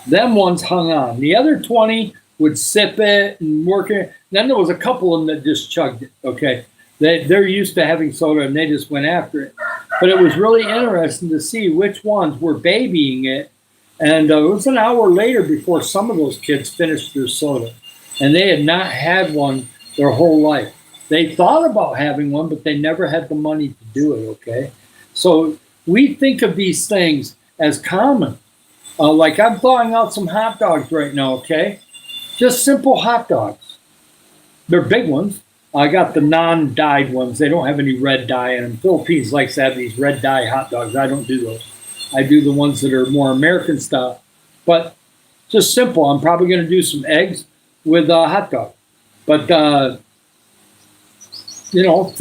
Them ones hung on. The other 20 would sip it and work it. Then there was a couple of them that just chugged it, okay? They're used to having soda and they just went after it. But it was really interesting to see which ones were babying it. And it was an hour later before some of those kids finished their soda. And they had not had one their whole life. They thought about having one, but they never had the money to do it, okay? So we think of these things as common. Like I'm thawing out some hot dogs right now, okay? Just simple hot dogs. They're big ones. I got the non-dyed ones. They don't have any red dye in them. Philippines likes to have these red dye hot dogs. I don't do those. I do the ones that are more American style. But just simple. I'm probably going to do some eggs with a hot dog. But, to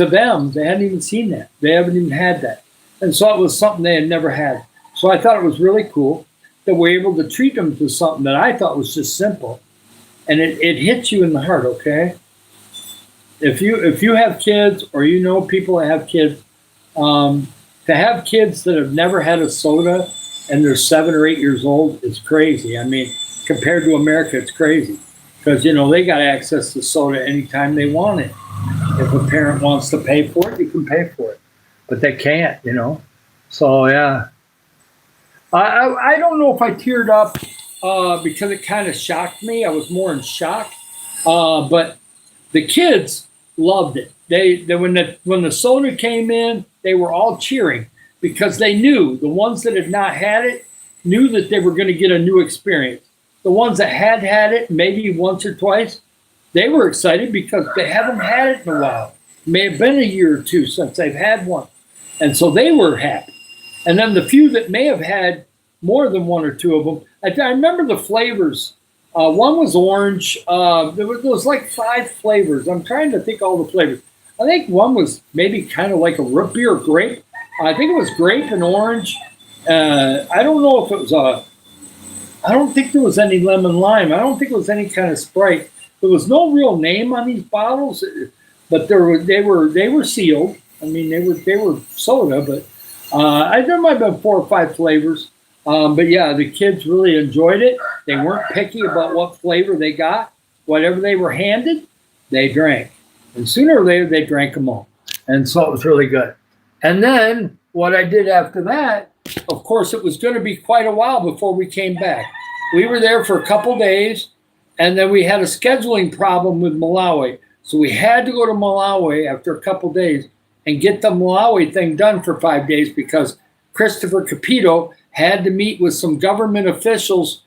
them, they hadn't even seen that. They haven't even had that. And so it was something they had never had. So I thought it was really cool that we're able to treat them to something that I thought was just simple. And it hits you in the heart, okay? If you have kids or you know people that have kids, to have kids that have never had a soda and they're 7 or 8 years old is crazy. I mean, compared to America, it's crazy because, they got access to soda anytime they want it. If a parent wants to pay for it, you can pay for it, but they can't, So, yeah. I don't know if I teared up because it kind of shocked me. I was more in shock. But the kids loved it. They when the soda came in, they were all cheering because they knew the ones that had not had it knew that they were going to get a new experience. The ones that had it maybe once or twice, they were excited because they haven't had it in a while. It may have been a year or two since they've had one. And so they were happy. And then the few that may have had more than one or two of them, I remember the flavors. One was orange. There was like 5 flavors. I'm trying to think all the flavors. I think one was maybe kind of like a root beer or grape. I think it was grape and orange. I don't know if it was I don't think there was any lemon lime. I don't think it was any kind of Sprite. There was no real name on these bottles, but they were sealed. I mean, they were soda, but there might have been 4 or 5 flavors. But yeah, the kids really enjoyed it. They weren't picky about what flavor they got. Whatever they were handed, they drank. And sooner or later, they drank them all. And so it was really good. And then what I did after that, of course, it was going to be quite a while before we came back. We were there for a couple days, and then we had a scheduling problem with Malawi. So we had to go to Malawi after a couple days and get the Malawi thing done for 5 days because Christopher Capito had to meet with some government officials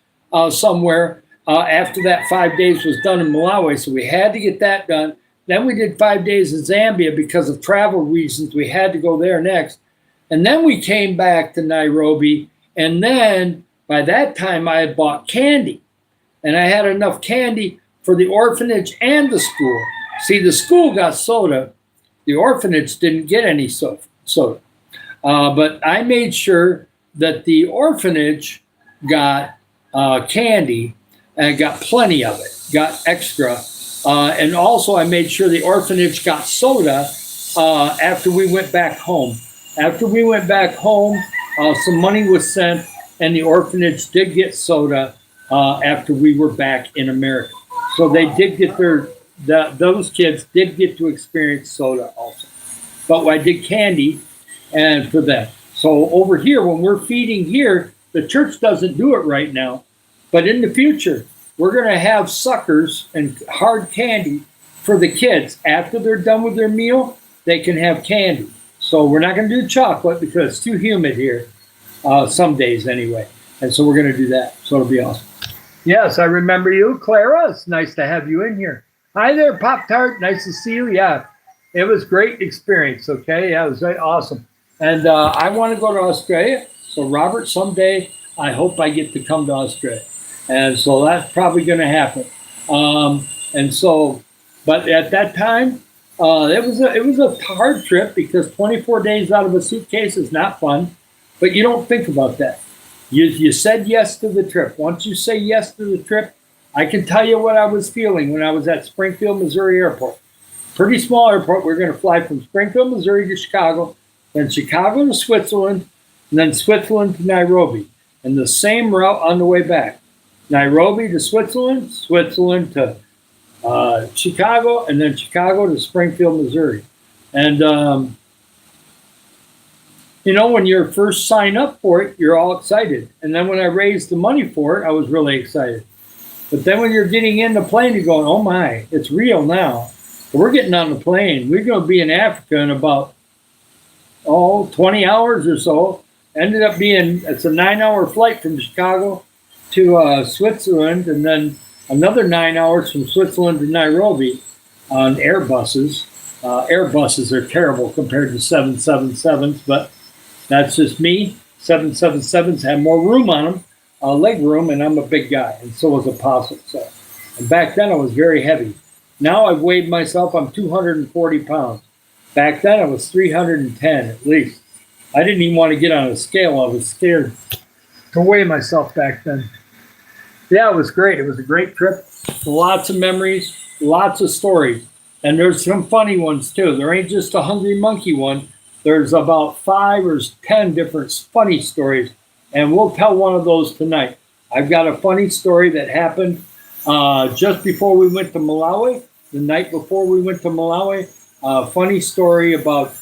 somewhere after that 5 days was done in Malawi. So we had to get that done. Then we did 5 days in Zambia because of travel reasons. We had to go there next. And then we came back to Nairobi. And then by that time, I had bought candy. And I had enough candy for the orphanage and the school. See, the school got soda. The orphanage didn't get any soda. But I made sure that the orphanage got candy and got plenty of it, got extra. And also I made sure the orphanage got soda after we went back home. After we went back home, some money was sent and the orphanage did get soda after we were back in America. So they did get those kids did get to experience soda also. But I did candy and for them. So over here, when we're feeding here, the church doesn't do it right now. But in the future, we're going to have suckers and hard candy for the kids. After they're done with their meal, they can have candy. So we're not going to do chocolate because it's too humid here, some days anyway. And so we're going to do that. So it'll be awesome. Yes, I remember you, Clara. It's nice to have you in here. Hi there, Pop-Tart. Nice to see you. Yeah, it was a great experience, okay? Yeah, it was very awesome. And I want to go to Australia. So, Robert, someday I hope I get to come to Australia. And so that's probably going to happen. And so, but at that time, it was a hard trip because 24 days out of a suitcase is not fun. But you don't think about that. You said yes to the trip. Once you say yes to the trip, I can tell you what I was feeling when I was at Springfield, Missouri airport. Pretty small airport. We're going to fly from Springfield, Missouri to Chicago, then Chicago to Switzerland, and then Switzerland to Nairobi. And the same route on the way back. Nairobi to Switzerland, Switzerland to Chicago, and then Chicago to Springfield, Missouri. And, you know, when you first sign up for it, you're all excited. And then when I raised the money for it, I was really excited. But then when you're getting in the plane, you're going, oh my, it's real now. We're getting on the plane. We're going to be in Africa in about, 20 hours or so. Ended up being, it's a 9-hour flight from Chicago to Switzerland, and then another 9 hours from Switzerland to Nairobi on Airbuses. Airbuses are terrible compared to 777s, but that's just me. 777s have more room on them, leg room, and I'm a big guy, and so was Apostle. So, and back then I was very heavy. Now I've weighed myself, I'm 240 pounds. Back then I was 310 at least. I didn't even want to get on a scale. I was scared to weigh myself back then. Yeah, it was great. It was a great trip. Lots of memories, lots of stories. And there's some funny ones too. There ain't just a hungry monkey one. There's about 5 or 10 different funny stories. And we'll tell one of those tonight. I've got a funny story that happened just before we went to Malawi, the night before we went to Malawi. Funny story about,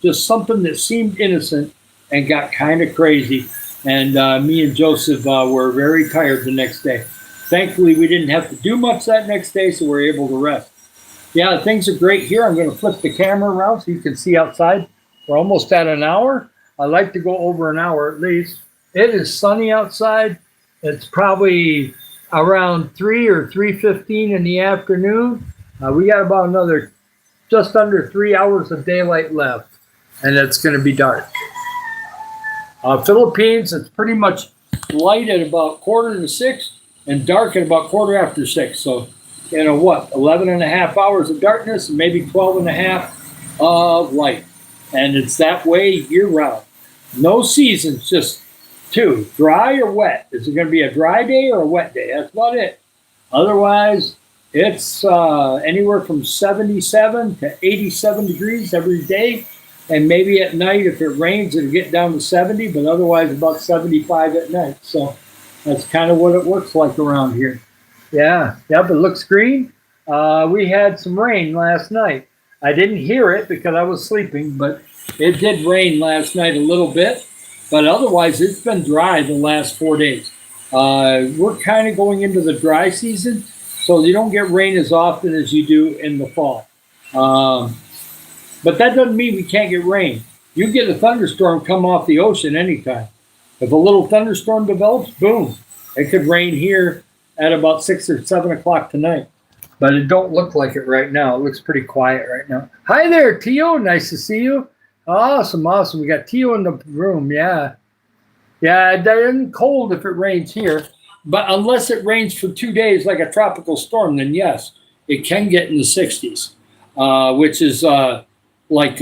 just something that seemed innocent and got kind of crazy. And me and Joseph were very tired the next day. Thankfully, we didn't have to do much that next day, so we were able to rest. Yeah, things are great here. I'm going to flip the camera around so you can see outside. We're almost at an hour. I like to go over an hour at least. It is sunny outside. It's probably around 3 or 3:15 in the afternoon. We got about another just under 3 hours of daylight left, and it's going to be dark. Philippines, it's pretty much light at about 5:45 and dark at about 6:15. So, 11 and a half hours of darkness and maybe 12 and a half of light. And it's that way year round. No seasons, just two, dry or wet. Is it going to be a dry day or a wet day? That's about it. Otherwise, it's anywhere from 77 to 87 degrees every day. And maybe at night, if it rains, it'll get down to 70, but otherwise about 75 at night. So that's kind of what it looks like around here. Yeah, but it looks green. We had some rain last night. I didn't hear it because I was sleeping, but it did rain last night a little bit. But otherwise, it's been dry the last 4 days. We're kind of going into the dry season. so you don't get rain as often as you do in the fall. Um, but that doesn't mean we can't get rain. You get a thunderstorm come off the ocean anytime. If a little thunderstorm develops, boom, it could rain here at about 6 or 7 o'clock tonight. But it don't look like it right now. It looks pretty quiet right now. Hi there, Tio. Nice to see you. Awesome, awesome. We got Tio in the room. Yeah. Yeah, it isn't cold if it rains here. But unless it rains for 2 days like a tropical storm, then yes, it can get in the 60s, which is like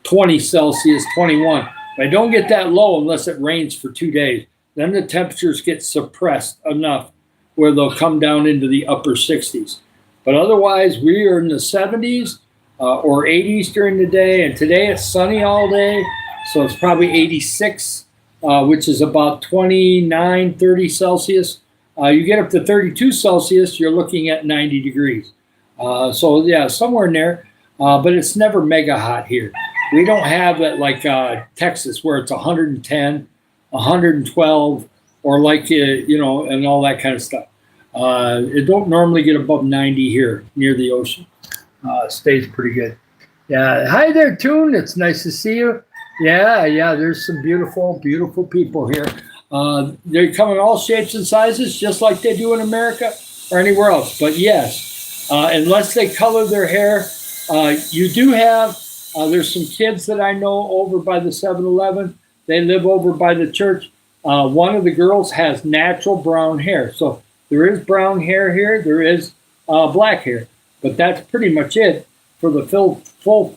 20 Celsius, 21. But I don't get that low unless it rains for 2 days. Then the temperatures get suppressed enough where they'll come down into the upper 60s. But otherwise, we are in the 70s or 80s during the day. And today it's sunny all day. So it's probably 86, which is about 29, 30 Celsius. You get up to 32 Celsius, you're looking at 90 degrees. So yeah, somewhere in there. But it's never mega hot here. We don't have it like Texas where it's 110, 112, or like, and all that kind of stuff. It don't normally get above 90 here near the ocean. Stays pretty good. Yeah. Hi there, Toon. It's nice to see you. Yeah. There's some beautiful, beautiful people here. They come in all shapes and sizes, just like they do in America or anywhere else. But yes, unless they color their hair, you do have, there's some kids that I know over by the 7-Eleven. They live over by the church. One of the girls has natural brown hair. So there is brown hair here. There is black hair. But that's pretty much it for the full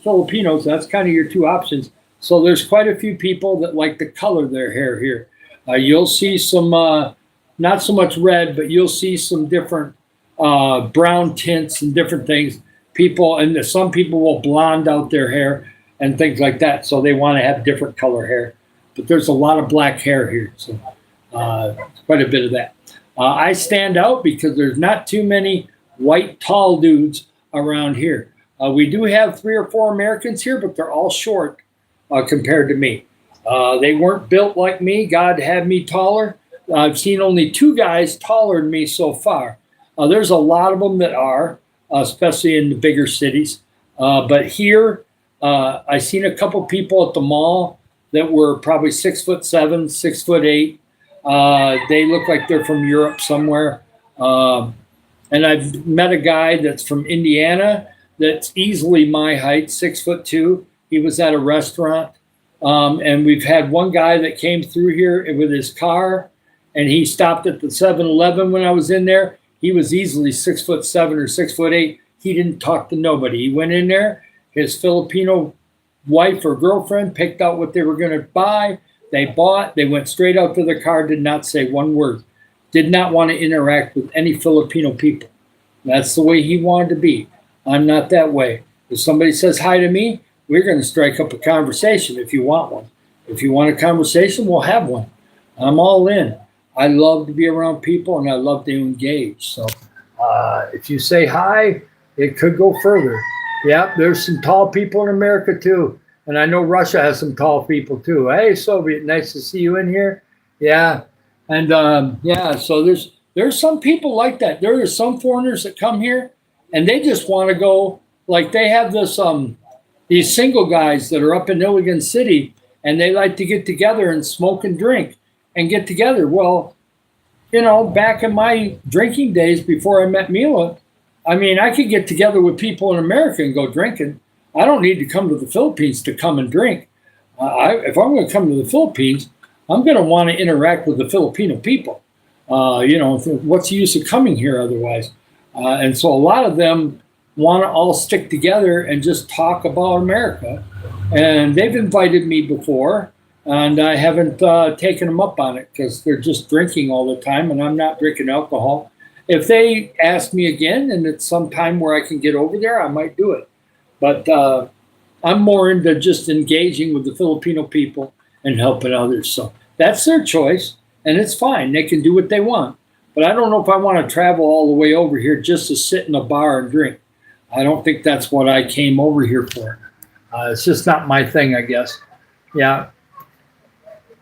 Filipinos. That's kind of your two options. So there's quite a few people that like to color their hair here. You'll see some, not so much red, but you'll see some different brown tints and different things. Some people will blonde out their hair and things like that. So they want to have different color hair. But there's a lot of black hair here. So quite a bit of that. I stand out because there's not too many white tall dudes around here. We do have 3 or 4 Americans here, but they're all short compared to me. They weren't built like me. God had me taller. I've seen only 2 guys taller than me so far. There's a lot of them that are, especially in the bigger cities. But here, I seen a couple people at the mall that were probably 6'7", 6'8". They look like they're from Europe somewhere. And I've met a guy that's from Indiana that's easily my height, 6'2". He was at a restaurant. And we've had one guy that came through here with his car, and he stopped at the 7-Eleven when I was in there. He was easily 6'7" or 6'8". He didn't talk to nobody. He went in there. His Filipino wife or girlfriend picked out what they were going to buy. They bought. They went straight out to the car, did not say one word. Did not want to interact with any Filipino people. That's the way he wanted to be. I'm not that way. If somebody says hi to me, we're going to strike up a conversation if you want one. If you want a conversation, we'll have one. I'm all in. I love to be around people and I love to engage. So if you say hi, it could go further. Yeah, there's some tall people in America too. And I know Russia has some tall people too. Hey, Soviet, nice to see you in here. Yeah. And so there's some people like that. There are some foreigners that come here and they just want to go, like they have this these single guys that are up in Iligan City and they like to get together and smoke and drink and get together. Well, back in my drinking days before I met Mila, I mean, I could get together with people in America and go drinking. I don't need to come to the Philippines to come and drink. If I'm going to come to the Philippines, I'm going to want to interact with the Filipino people. What's the use of coming here otherwise? And so a lot of them want to all stick together and just talk about America. And they've invited me before, and I haven't taken them up on it because they're just drinking all the time, and I'm not drinking alcohol. If they ask me again and it's some time where I can get over there, I might do it. But I'm more into just engaging with the Filipino people and helping others. So that's their choice, and it's fine. They can do what they want. But I don't know if I want to travel all the way over here just to sit in a bar and drink. I don't think that's what I came over here for. It's just not my thing, I guess. Yeah,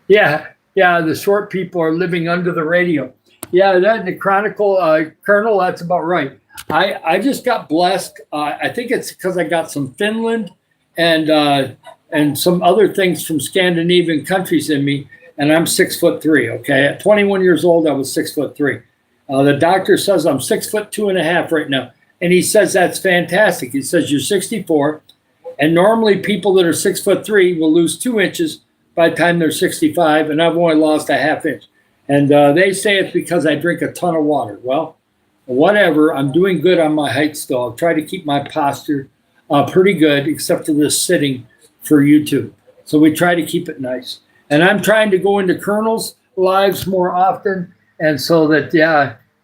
the short people are living under the radio. Yeah, that in the Chronicle, Colonel, that's about right. I just got blessed. I think it's because I got some Finland and some other things from Scandinavian countries in me, and I'm 6'3". Okay, at 21 years old, I was 6'3". The doctor says I'm 6'2.5" right now, and he says that's fantastic. He says you're 64, and normally people that are 6'3" will lose 2 inches by the time they're 65, and I've only lost a half inch. And they say it's because I drink a ton of water. Well, whatever. I'm doing good on my height still. I've tried to keep my posture pretty good, except for this sitting for YouTube. So we try to keep it nice. And I'm trying to go into Colonel's lives more often, and so that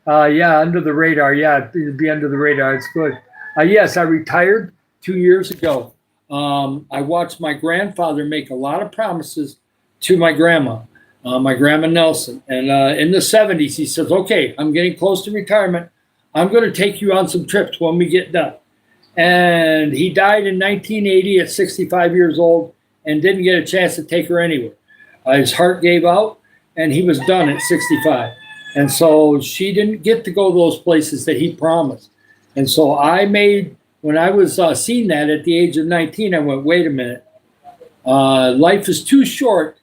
under the radar. Yeah, be under the radar. It's good. Yes, I retired 2 years ago. I watched my grandfather make a lot of promises to my grandma Nelson. And in the 70s, he says, okay, I'm getting close to retirement. I'm going to take you on some trips when we get done. And he died in 1980 at 65 years old and didn't get a chance to take her anywhere. His heart gave out and he was done at 65. And so she didn't get to go those places that he promised. And so when I was seeing that at the age of 19, I went, wait a minute. Life is too short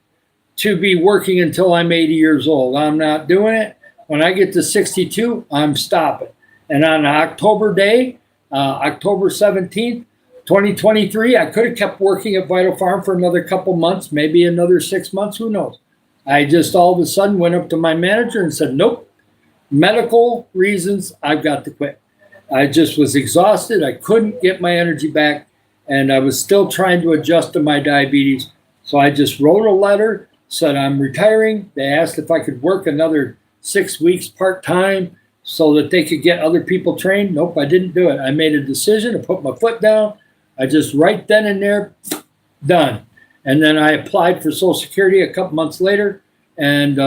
to be working until I'm 80 years old. I'm not doing it. When I get to 62, I'm stopping. And on October day, October 17th, 2023, I could have kept working at Vital Farm for another couple months, maybe another 6 months, who knows. I just all of a sudden went up to my manager and said, nope, medical reasons, I've got to quit. I just was exhausted. I couldn't get my energy back, and I was still trying to adjust to my diabetes. So I just wrote a letter, said I'm retiring. They asked if I could work another 6 weeks part-time so that they could get other people trained. Nope, I didn't do it. I made a decision to put my foot down. I just right then and there, done. And then I applied for Social Security a couple months later, and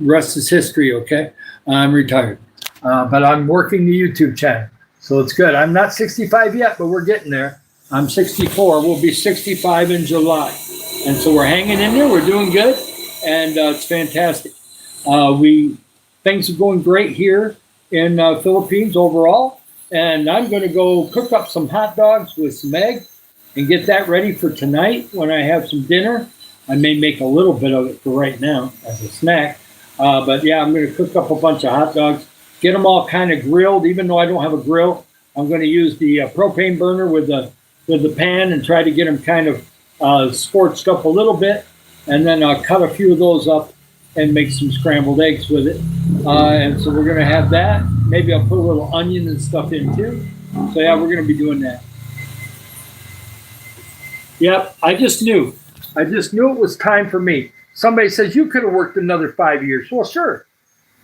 rest is history, okay? I'm retired. But I'm working the YouTube channel, so it's good. I'm not 65 yet, but we're getting there. I'm 64. We'll be 65 in July. And so we're hanging in there. We're doing good, and it's fantastic. Things are going great here in Philippines overall, and I'm going to go cook up some hot dogs with some egg and get that ready for tonight when I have some dinner. I may make a little bit of it for right now as a snack, but yeah, I'm going to cook up a bunch of hot dogs, get them all kind of grilled. Even though I don't have a grill, I'm going to use the propane burner with the pan and try to get them kind of scorched up a little bit, and then cut a few of those up and make some scrambled eggs with it. And so we're going to have that. Maybe I'll put a little onion and stuff in too. So yeah, we're going to be doing that. Yep, I just knew it was time for me. Somebody says, you could have worked another 5 years. Well, sure,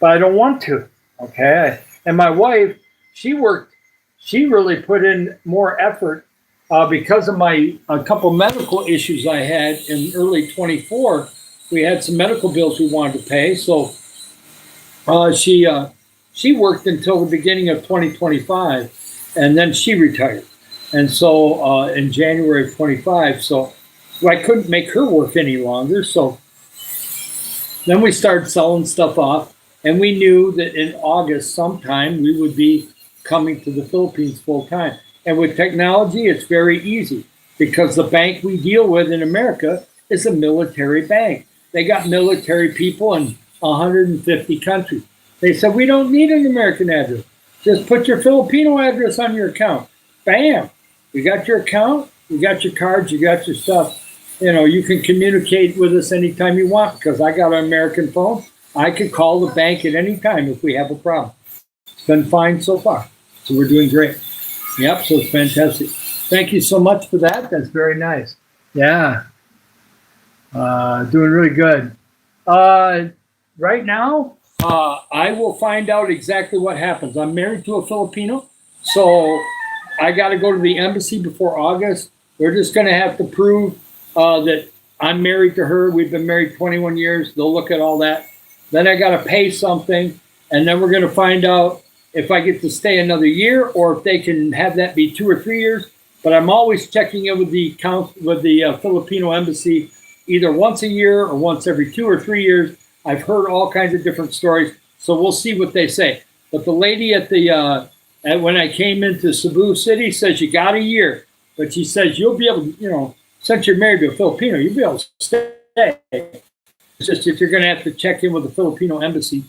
but I don't want to. Okay. And my wife, she really put in more effort because of a couple medical issues I had in early 24. We had some medical bills we wanted to pay. So she worked until the beginning of 2025, and then she retired. And so in January of 25, so I couldn't make her work any longer. So then we started selling stuff off, and we knew that in August sometime we would be coming to the Philippines full time. And with technology, it's very easy because the bank we deal with in America is a military bank. They got military people in 150 countries. They said, we don't need an American address. Just put your Filipino address on your account. Bam. You got your account, you got your cards, you got your stuff. You can communicate with us anytime you want because I got an American phone. I could call the bank at any time if we have a problem. It's been fine so far. So we're doing great. Yep, so it's fantastic. Thank you so much for that. That's very nice. Yeah. Doing really good. Right now, I will find out exactly what happens. I'm married to a Filipino, so I got to go to the embassy before August. We're just going to have to prove that I'm married to her. We've been married 21 years. They'll look at all that. Then I got to pay something, and then we're going to find out if I get to stay another year or if they can have that be 2 or 3 years. But I'm always checking in with the Filipino embassy either once a year or once every 2 or 3 years. I've heard all kinds of different stories. So we'll see what they say. But the lady at when I came into Cebu City says you got a year, but she says you'll be able to, since you're married to a Filipino, you'll be able to stay. It's just if you're going to have to check in with the Filipino embassy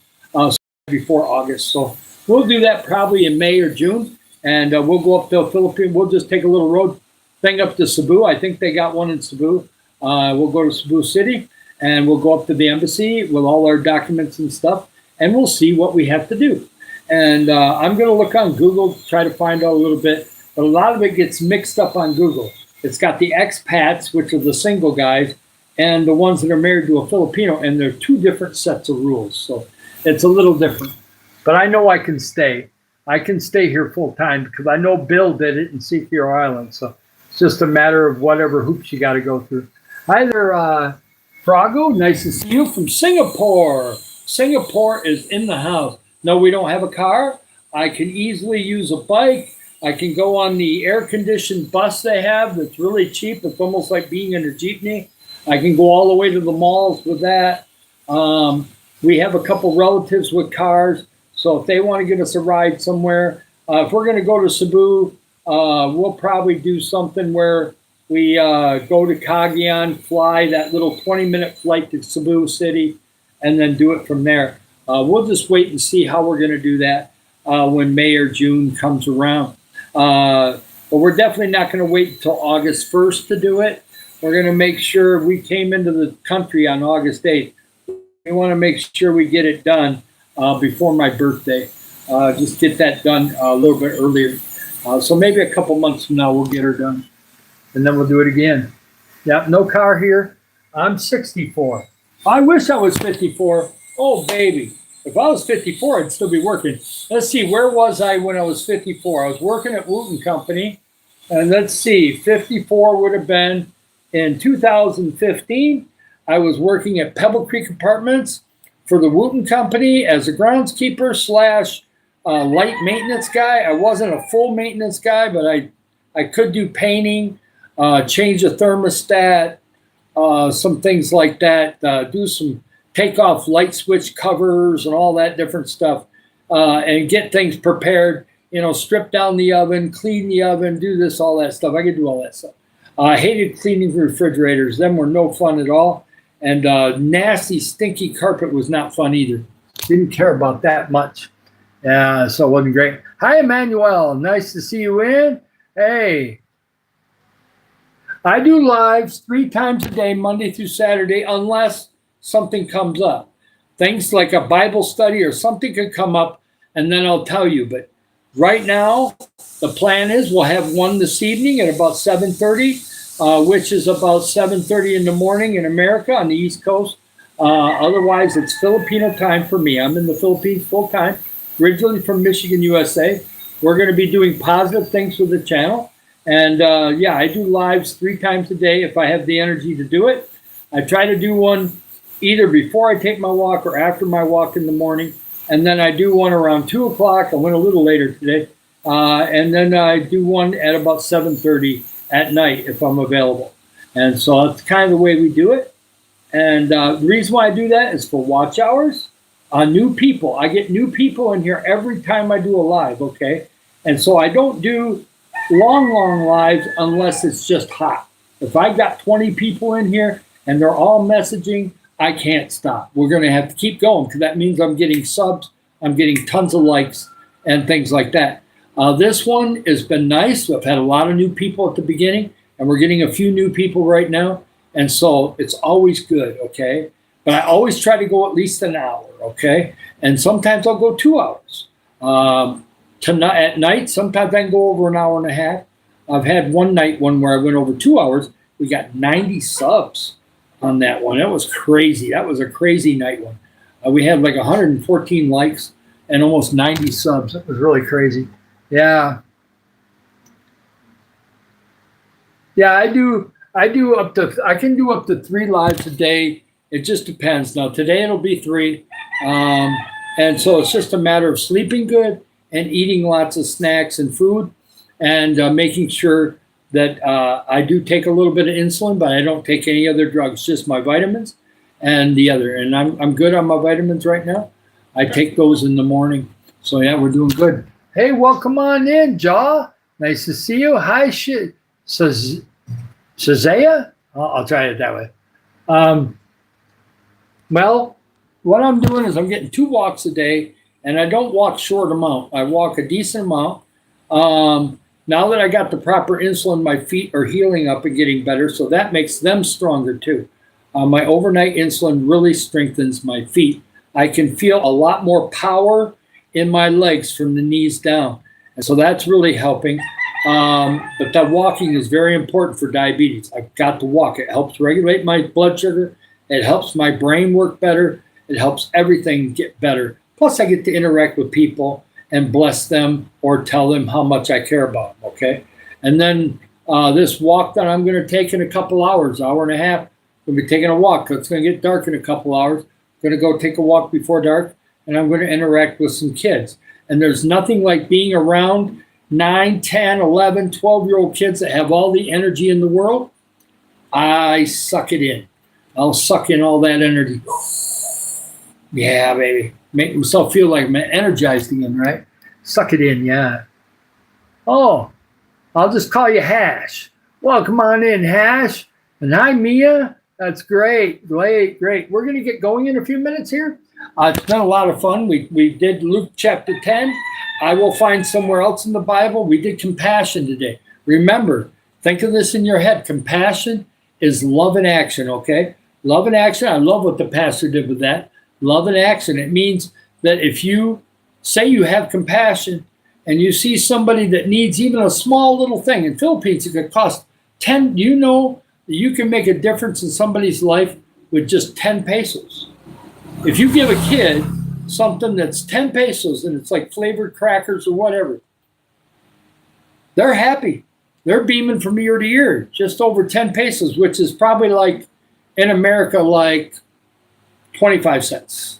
before August. So we'll do that probably in May or June, and we'll go up to the Philippines. We'll just take a little road thing up to Cebu. I think they got one in Cebu. We'll go to Cebu City, and we'll go up to the embassy with all our documents and stuff, and we'll see what we have to do. And I'm going to look on Google to try to find out a little bit, but a lot of it gets mixed up on Google. It's got the expats, which are the single guys, and the ones that are married to a Filipino, and they're two different sets of rules. So it's a little different. But I know I can stay. I can stay here full time because I know Bill did it in Seafior Island. So it's just a matter of whatever hoops you got to go through. Hi there, Frago. Nice to see you from Singapore. Singapore is in the house. No, we don't have a car. I can easily use a bike. I can go on the air-conditioned bus they have that's really cheap. It's almost like being in a jeepney. I can go all the way to the malls with that. We have a couple relatives with cars, so if they want to give us a ride somewhere, if we're going to go to Cebu, we'll probably do something where we go to Cagayan, fly that little 20-minute flight to Cebu City, and then do it from there. We'll just wait and see how we're going to do that when May or June comes around. But we're definitely not going to wait until August 1st to do it. We're going to make sure we came into the country on August 8th. We want to make sure we get it done before my birthday. Just get that done a little bit earlier. So maybe a couple months from now, we'll get her done. And then we'll do it again. Yeah, no car here. I'm 64. I wish I was 54. Oh, baby. If I was 54, I'd still be working. Let's see, where was I when I was 54? I was working at Wooten Company. And let's see, 54 would have been in 2015. I was working at Pebble Creek Apartments for the Wooten Company as a groundskeeper slash light maintenance guy. I wasn't a full maintenance guy, but I could do painting, change a thermostat, some things like that, do some take off light switch covers and all that different stuff, and get things prepared, strip down the oven, clean the oven, do this, all that stuff. I could do all that stuff. I hated cleaning refrigerators. Them were no fun at all. And nasty, stinky carpet was not fun either. Didn't care about that much. So it wasn't great. Hi, Emmanuel. Nice to see you in. Hey. I do lives 3 times a day, Monday through Saturday, unless something comes up. Things like a Bible study or something could come up, and then I'll tell you. But right now, the plan is we'll have one this evening at about 7:30, which is about 7:30 in the morning in America on the East Coast. Otherwise, it's Filipino time for me. I'm in the Philippines full time, originally from Michigan, USA. We're going to be doing positive things with the channel. And yeah, I do lives 3 times a day if I have the energy to do it. I try to do one either before I take my walk or after my walk in the morning. And then I do one around 2 o'clock. I went a little later today. And then I do one at about 7:30 at night if I'm available. And so that's kind of the way we do it. And the reason why I do that is for watch hours. New people. I get new people in here every time I do a live, okay? And so I don't do long lives unless it's just hot. If I got 20 people in here and they're all messaging, I can't stop. We're going to have to keep going because that means I'm getting subs, I'm getting tons of likes and things like that. This one has been nice. I've had a lot of new people at the beginning, and we're getting a few new people right now. And so it's always good, okay? But I always try to go at least an hour, okay? And sometimes I'll go 2 hours. At night, sometimes I can go over an hour and a half. I've had one night where I went over 2 hours. We got 90 subs on that one. That was crazy. That was a crazy night one. We had like 114 likes and almost 90 subs. It was really crazy. Yeah. Yeah, I can do up to 3 lives a day. It just depends. Now today it'll be 3. And so it's just a matter of sleeping good and eating lots of snacks and food, and making sure that I do take a little bit of insulin, but I don't take any other drugs, just my vitamins and the other. And I'm good on my vitamins right now. I take those in the morning. So yeah, we're doing good. Hey, welcome on in, Jaw. Nice to see you. Hi, Shazaya. I'll try it that way. Well, what I'm doing is I'm getting 2 walks a day, and I don't walk short amount. I walk a decent amount. Now that I got the proper insulin, my feet are healing up and getting better, so that makes them stronger too. My overnight insulin really strengthens my feet. I can feel a lot more power in my legs from the knees down, and so that's really helping. But that walking is very important for diabetes. I've got to walk. It helps regulate my blood sugar. It helps my brain work better. It helps everything get better. Plus, I get to interact with people and bless them or tell them how much I care about them, okay? And then this walk that I'm going to take in a couple hours, hour and a half, I'm going to be taking a walk. It's going to get dark in a couple hours. I'm going to go take a walk before dark, and I'm going to interact with some kids. And there's nothing like being around 9, 10, 11, 12-year-old kids that have all the energy in the world. I suck it in. I'll suck in all that energy. Yeah, baby. Make myself feel like I'm energized again, right? Suck it in, yeah. Oh, I'll just call you Hash. Welcome on in, Hash. And hi, Mia. That's great. Great. We're going to get going in a few minutes here. It's been a lot of fun. We did Luke chapter 10. I will find somewhere else in the Bible. We did compassion today. Remember, think of this in your head. Compassion is love in action, okay? Love in action. I love what the pastor did with that. Love in action. It means that if you say you have compassion and you see somebody that needs even a small little thing, in Philippines it could cost 10, you know that you can make a difference in somebody's life with just 10 pesos. If you give a kid something that's 10 pesos and it's like flavored crackers or whatever, they're happy. They're beaming from ear to ear, just over 10 pesos, which is probably like in America, like 25 cents,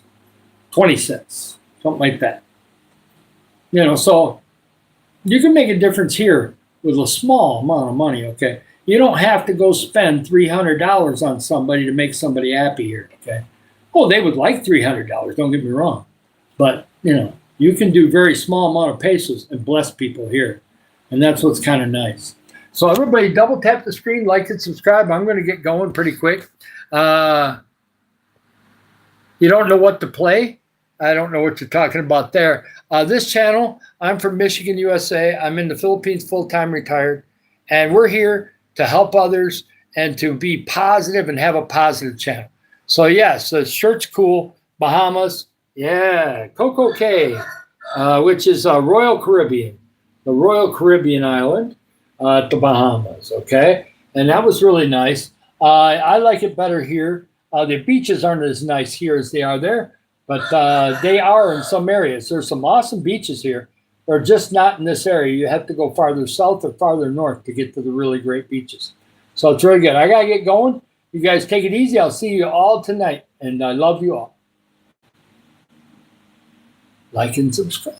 20 cents, something like that. You know, so you can make a difference here with a small amount of money, okay? You don't have to go spend $300 on somebody to make somebody happy here, okay? Oh, they would like $300, don't get me wrong. But, you know, you can do very small amount of pesos and bless people here. And that's what's kind of nice. So everybody double tap the screen, like and subscribe. I'm going to get going pretty quick. You don't know what to play? I don't know what you're talking about there. This channel, I'm from Michigan, USA. I'm in the Philippines, full-time retired. And we're here to help others and to be positive and have a positive channel. So yes, the shirt's cool. Bahamas, yeah. Coco Cay, which is Royal Caribbean, the Royal Caribbean island at the Bahamas, okay? And that was really nice. I like it better here. The beaches aren't as nice here as they are there, but they are in some areas. There's some awesome beaches here. They're just not in this area. You have to go farther south or farther north to get to the really great beaches. So it's really good. I got to get going. You guys take it easy. I'll see you all tonight, and I love you all. Like and subscribe.